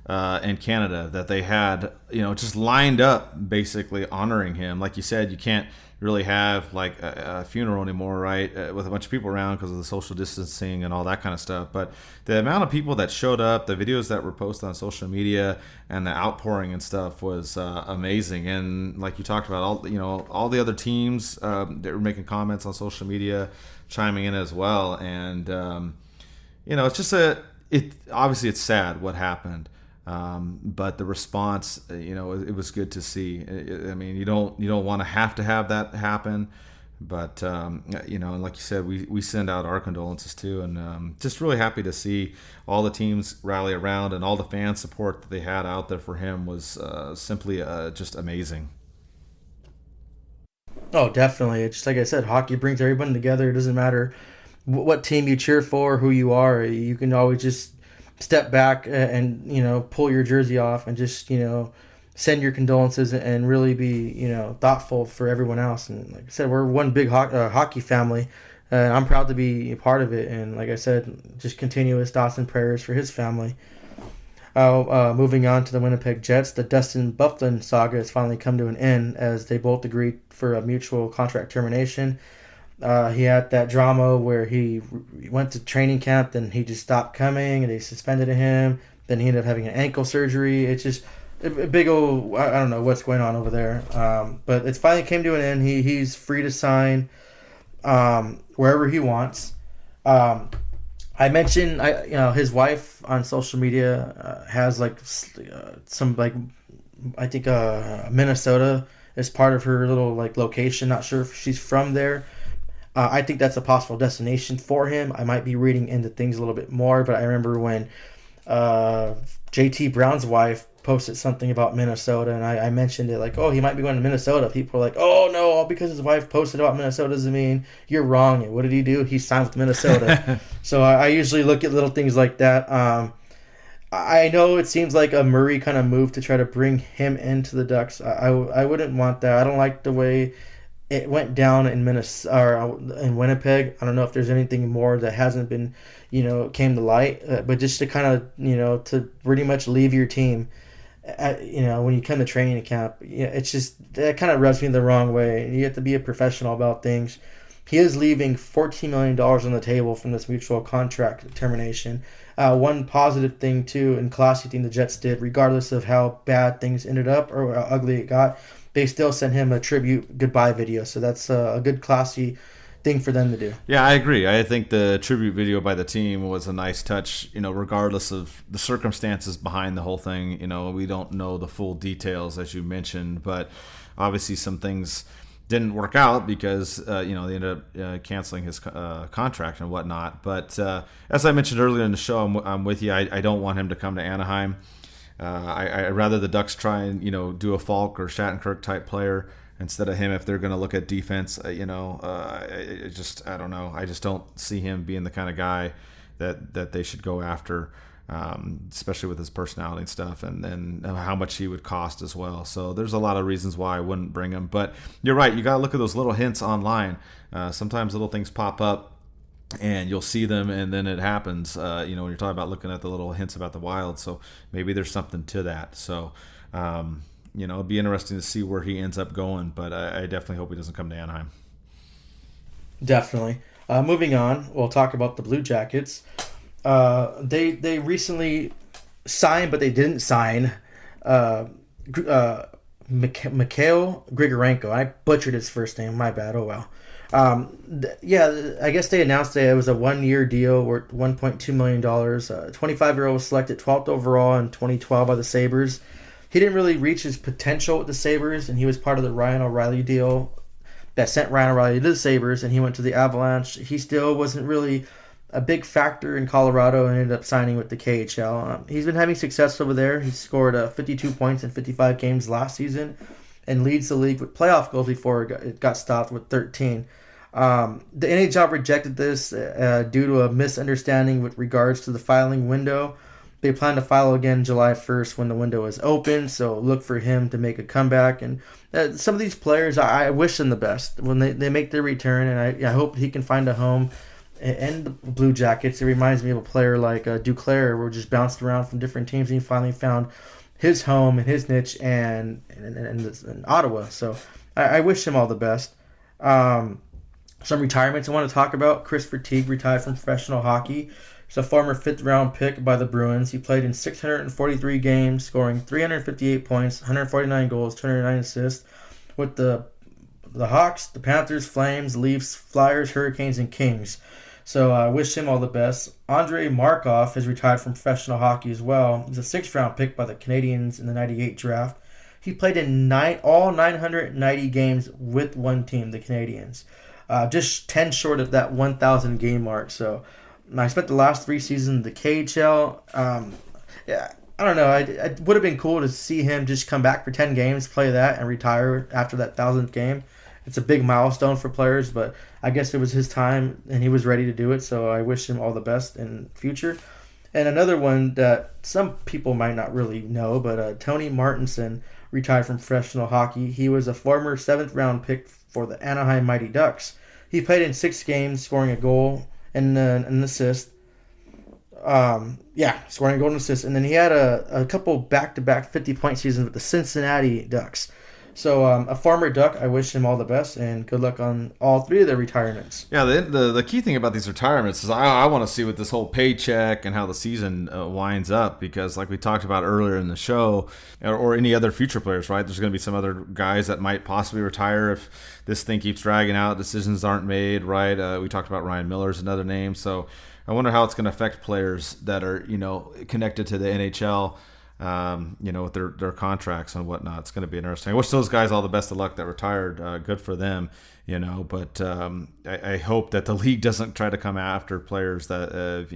in Canada that they had, just lined up basically honoring him. Like you said, you can't really have like a funeral anymore, right, with a bunch of people around because of the social distancing and all that kind of stuff. But the amount of people that showed up, the videos that were posted on social media, and the outpouring and stuff was amazing. And like you talked about, all the other teams that were making comments on social media, chiming in as well. And it's just obviously it's sad what happened. But the response, it was good to see. I mean, you don't want to have that happen, but and like you said, we send out our condolences too, and just really happy to see all the teams rally around and all the fan support that they had out there for him was simply just amazing. Oh, definitely. It's just like I said, hockey brings everyone together. It doesn't matter what team you cheer for, who you are. You can always just step back and pull your jersey off and just send your condolences and really be thoughtful for everyone else. And like I said, we're one big hockey family, and I'm proud to be a part of it. And like I said, just continuous thoughts and prayers for his family. Moving on to the Winnipeg Jets, the Dustin Byfuglien saga has finally come to an end as they both agreed for a mutual contract termination. He had that drama where he went to training camp, then he just stopped coming, and they suspended him. Then he ended up having an ankle surgery. It's just a big old, I don't know what's going on over there. But it finally came to an end. He's free to sign wherever he wants. I mentioned, his wife on social media has some I think Minnesota is part of her little location. Not sure if she's from there. I think that's a possible destination for him. I might be reading into things a little bit more, but I remember when JT Brown's wife posted something about Minnesota, and I mentioned it he might be going to Minnesota. People are like, oh no, all because his wife posted about Minnesota doesn't mean you're wrong. And what did he do? He signed with Minnesota. So I usually look at little things like that. I know it seems like a Murray kind of move to try to bring him into the Ducks. I wouldn't want that. I don't like the way it went down in Minnesota or in Winnipeg. I don't know if there's anything more that hasn't been, came to light. But just to kind of, to pretty much leave your team, when you come to training camp, it's just that kind of rubs me the wrong way. You have to be a professional about things. He is leaving $14 million on the table from this mutual contract termination. One positive thing too, and classy thing the Jets did, regardless of how bad things ended up or how ugly it got, they still sent him a tribute goodbye video. So that's a good classy thing for them to do. Yeah, I agree. I think the tribute video by the team was a nice touch, regardless of the circumstances behind the whole thing. We don't know the full details, as you mentioned, but obviously some things didn't work out because, they ended up canceling his contract and whatnot. But as I mentioned earlier in the show, I'm with you. I don't want him to come to Anaheim. I'd rather the Ducks try and do a Falk or Shattenkirk type player instead of him if they're going to look at defense. I don't know. I just don't see him being the kind of guy that they should go after, especially with his personality and stuff, and then how much he would cost as well. So there's a lot of reasons why I wouldn't bring him. But you're right. You got to look at those little hints online. Sometimes little things pop up, and you'll see them, and then it happens, when you're talking about looking at the little hints about the Wild. So maybe there's something to that. So, it'll be interesting to see where he ends up going, but I definitely hope he doesn't come to Anaheim. Definitely. Moving on, we'll talk about the Blue Jackets. They recently signed, but they didn't sign Mikhail Grigorenko. I butchered his first name. My bad. Oh, well. I guess they announced that it was a 1-year deal worth $1.2 million. 25-year-old was selected 12th overall in 2012 by the Sabres. he didn't really reach his potential with the Sabres, and he was part of the Ryan O'Reilly deal that sent Ryan O'Reilly to the Sabres, and he went to the Avalanche. He still wasn't really a big factor in Colorado and ended up signing with the KHL. He's been having success over there. He scored 52 points in 55 games last season and leads the league with playoff goals before it got stopped with 13. The NHL rejected this due to a misunderstanding with regards to the filing window. They plan to file again July 1st when the window is open, so look for him to make a comeback. And some of these players, I wish them the best when they make their return, and I hope he can find a home. And the Blue Jackets, it reminds me of a player like Duclair, who just bounced around from different teams, and he finally found his home and his niche and in Ottawa. So I wish him all the best. Some retirements I want to talk about. Chris Verteeg retired from professional hockey. He's a former 5th-round pick by the Bruins. He played in 643 games, scoring 358 points, 149 goals, 209 assists with the Hawks, the Panthers, Flames, Leafs, Flyers, Hurricanes, and Kings. So I wish him all the best. Andrei Markov has retired from professional hockey as well. He's a 6th-round pick by the Canadiens in the 98 draft. He played in all 990 games with one team, the Canadiens. Just 10 short of that 1,000 game mark. So I spent the last 3 seasons in the KHL. Yeah, I don't know. It would have been cool to see him just come back for 10 games, play that, and retire after that 1,000th game. It's a big milestone for players, but I guess it was his time, and he was ready to do it, so I wish him all the best in the future. And another one that some people might not really know, but Tony Martinson retired from professional hockey. He was a former 7th-round pick for the Anaheim Mighty Ducks. He played in 6 games, scoring a goal and an assist. Scoring a goal and assist. And then he had a couple back-to-back 50-point seasons with the Cincinnati Ducks. So a former Duck, I wish him all the best, and good luck on all 3 of their retirements. Yeah, the key thing about these retirements is I want to see what this whole paycheck and how the season winds up, because like we talked about earlier in the show, or any other future players, right? There's going to be some other guys that might possibly retire if this thing keeps dragging out, decisions aren't made, right? We talked about Ryan Miller as another name, so I wonder how it's going to affect players that are, connected to the NHL. With their contracts and whatnot. It's going to be interesting. I wish those guys all the best of luck that retired. Good for them, but I hope that the league doesn't try to come after players that,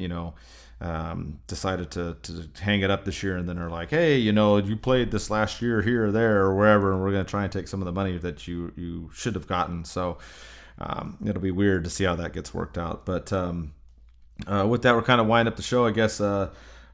decided to hang it up this year and then are like, hey, you played this last year here or there or wherever, and we're going to try and take some of the money that you should have gotten. So it'll be weird to see how that gets worked out. But with that, we're kind of winding up the show, I guess.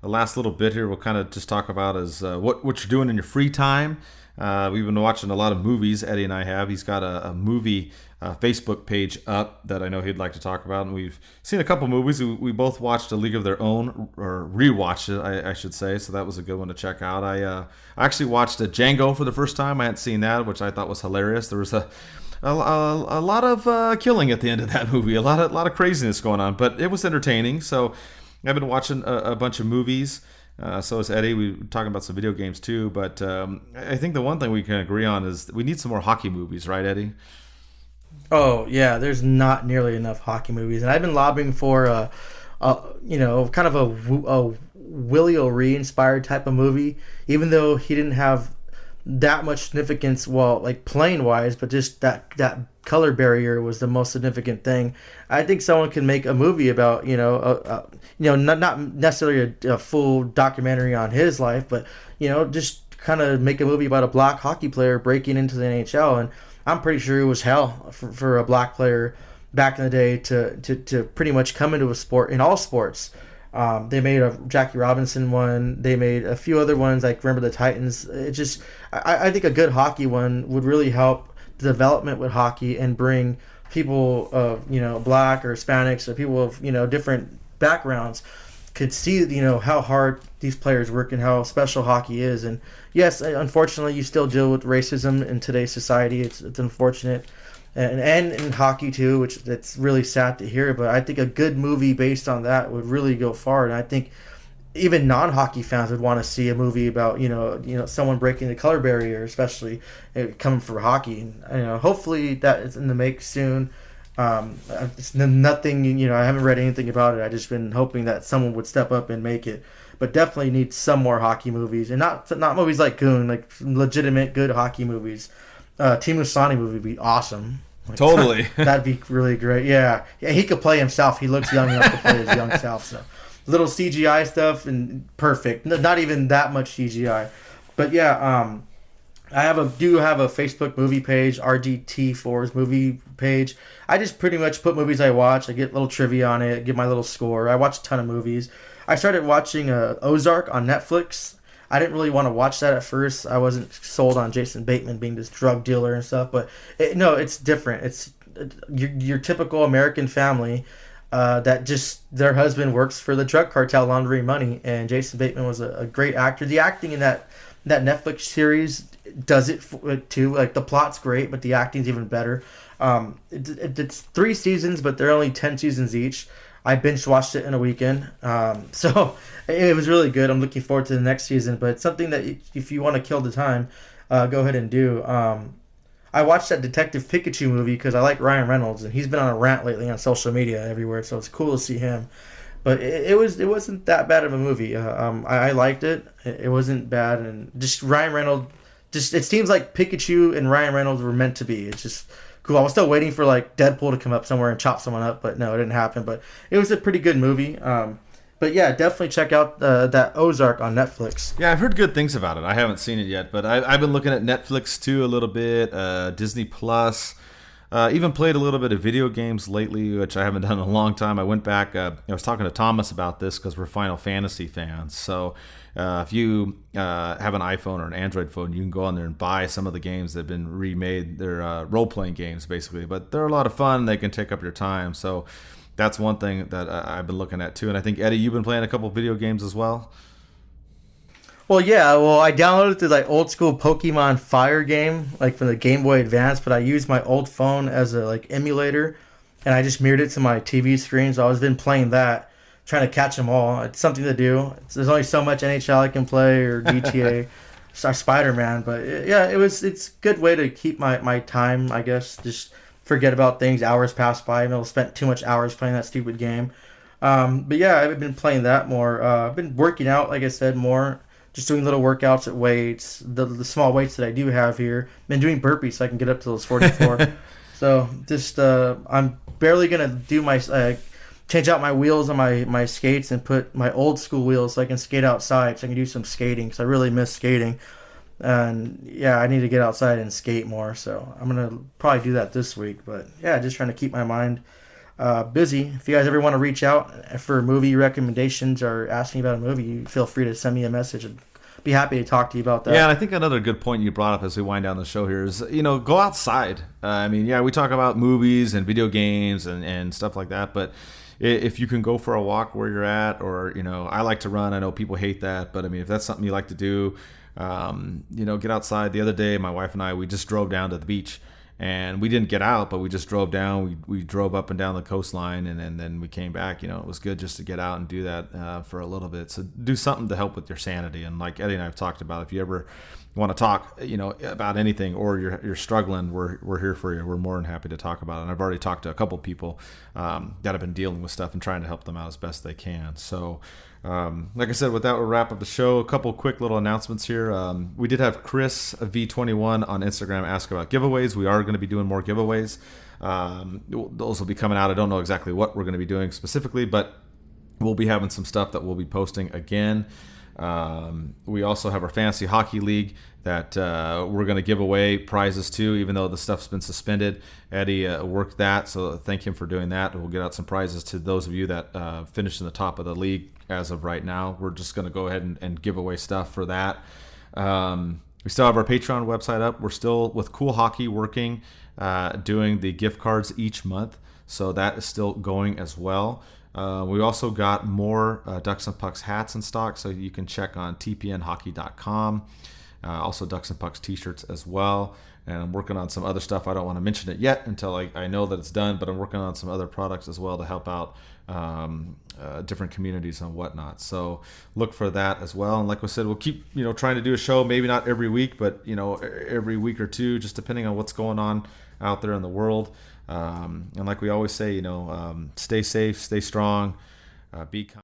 The last little bit here we'll kind of just talk about is what you're doing in your free time. We've been watching a lot of movies, Eddie and I have. He's got a movie Facebook page up that I know he'd like to talk about, and we've seen a couple movies. We both watched A League of Their Own, or rewatched it, I should say, so that was a good one to check out. I actually watched Django for the first time. I hadn't seen that, which I thought was hilarious. There was a lot of killing at the end of that movie, a lot of craziness going on, but it was entertaining, so I've been watching a bunch of movies. So is Eddie. We're talking about some video games too. But I think the one thing we can agree on is we need some more hockey movies, right, Eddie? Oh, yeah. There's not nearly enough hockey movies. And I've been lobbying for, kind of a Willie O'Ree-inspired type of movie, even though he didn't have that much significance, playing-wise, but just that color barrier was the most significant thing. I think someone can make a movie about, not necessarily a full documentary on his life, but, just kind of make a movie about a black hockey player breaking into the NHL. And I'm pretty sure it was hell for a black player back in the day to pretty much come into a sport, in all sports. They made a Jackie Robinson one. They made a few other ones, like Remember the Titans. It just, I think a good hockey one would really help the development with hockey and bring people of, black or Hispanics or people of, different backgrounds could see, how hard these players work and how special hockey is. And yes, unfortunately, you still deal with racism in today's society. It's unfortunate. And in hockey too, which it's really sad to hear. But I think a good movie based on that would really go far. And I think even non-hockey fans would want to see a movie about someone breaking the color barrier, especially coming from hockey. And hopefully that is in the make soon. It's nothing, I haven't read anything about it. I just been hoping that someone would step up and make it. But definitely need some more hockey movies, and not movies like Goon, like legitimate good hockey movies. Team Lasani movie would be awesome. Like, Totally. That'd be really great. Yeah, he could play himself. He looks young enough to play his young self. So little CGI stuff and perfect. Not even that much CGI, but yeah. I do have a Facebook movie page, RGT4's movie page. I just pretty much put movies I watch. I get a little trivia on it, give my little score. I watch a ton of movies. I started watching Ozark on Netflix. I didn't really want to watch that at first. I wasn't sold on Jason Bateman being this drug dealer and stuff. But it's different. It's your typical American family that just their husband works for the drug cartel laundering money. And Jason Bateman was a great actor. The acting in that Netflix series does it too. Like, the plot's great, but the acting's even better. It's 3 seasons, but they're only 10 seasons each. I binge watched it in a weekend, so it was really good. I'm looking forward to the next season, but it's something that if you want to kill the time, go ahead and do. I watched that Detective Pikachu movie because I like Ryan Reynolds, and he's been on a rant lately on social media everywhere, so it's cool to see him. But it wasn't that bad of a movie. I liked it. It wasn't bad, and just Ryan Reynolds. It seems like Pikachu and Ryan Reynolds were meant to be. It's just cool. I was still waiting for like Deadpool to come up somewhere and chop someone up, but no, it didn't happen. But it was a pretty good movie. But yeah, definitely check out that Ozark on Netflix. Yeah, I've heard good things about it. I haven't seen it yet, but I've been looking at Netflix too a little bit, Disney Plus. Even played a little bit of video games lately, which I haven't done in a long time. I went back. I was talking to Thomas about this because we're Final Fantasy fans. So if you have an iPhone or an Android phone, you can go on there and buy some of the games that have been remade. They're role-playing games, basically. But they're a lot of fun. They can take up your time. So that's one thing that I've been looking at, too. And I think, Eddie, you've been playing a couple video games as well? Well, yeah. Well, I downloaded the old school Pokemon Fire game, from the Game Boy Advance, but I used my old phone as a emulator, and I just mirrored it to my TV screen. So I've been playing that, trying to catch them all. It's something to do. There's only so much NHL I can play or GTA, or Spider-Man, but it's a good way to keep my time. I guess just forget about things. Hours pass by, and I'll spend too much hours playing that stupid game. But yeah, I've been playing that more. I've been working out, like I said, more. Just doing little workouts at weights, the small weights that I do have here. Been doing burpees so I can get up to those 44. So just I'm barely gonna do my change out my wheels on my skates and put my old school wheels so I can skate outside, so I can do some skating because I really miss skating. And yeah, I need to get outside and skate more. So I'm gonna probably do that this week. But yeah, just trying to keep my mind busy. If you guys ever want to reach out for movie recommendations or ask me about a movie, you feel free to send me a message. I'd be happy to talk to you about that. Yeah, and I think another good point you brought up as we wind down the show here is, go outside. We talk about movies and video games and stuff like that, but if you can go for a walk where you're at, or, I like to run. I know people hate that, but if that's something you like to do, get outside. The other day, my wife and I, we just drove down to the beach. And we didn't get out, but we just drove down. We drove up and down the coastline, and then we came back. It was good just to get out and do that for a little bit. So do something to help with your sanity. And like Eddie and I have talked about, if you ever want to talk, about anything, or you're struggling, we're here for you. We're more than happy to talk about it. And I've already talked to a couple people that have been dealing with stuff and trying to help them out as best they can. So. Like I said, with that, we'll wrap up the show. A couple quick little announcements here. We did have Chris V21 on Instagram ask about giveaways. We are going to be doing more giveaways. Those will be coming out. I don't know exactly what we're going to be doing specifically, but we'll be having some stuff that we'll be posting again. We also have our Fantasy Hockey League that we're going to give away prizes to, even though the stuff's been suspended. Eddie worked that, so thank him for doing that. We'll get out some prizes to those of you that finished in the top of the league as of right now. We're just going to go ahead and give away stuff for that. We still have our Patreon website up. We're still with Cool Hockey working, doing the gift cards each month, so that is still going as well. We also got more Ducks and Pucks hats in stock, so you can check on tpnhockey.com. Also Ducks and Pucks t-shirts as well. And I'm working on some other stuff. I don't want to mention it yet until I know that it's done, but I'm working on some other products as well to help out different communities and whatnot. So look for that as well. And like we said, we'll keep trying to do a show, maybe not every week, but every week or two, just depending on what's going on out there in the world. And like we always say, stay safe, stay strong, be kind.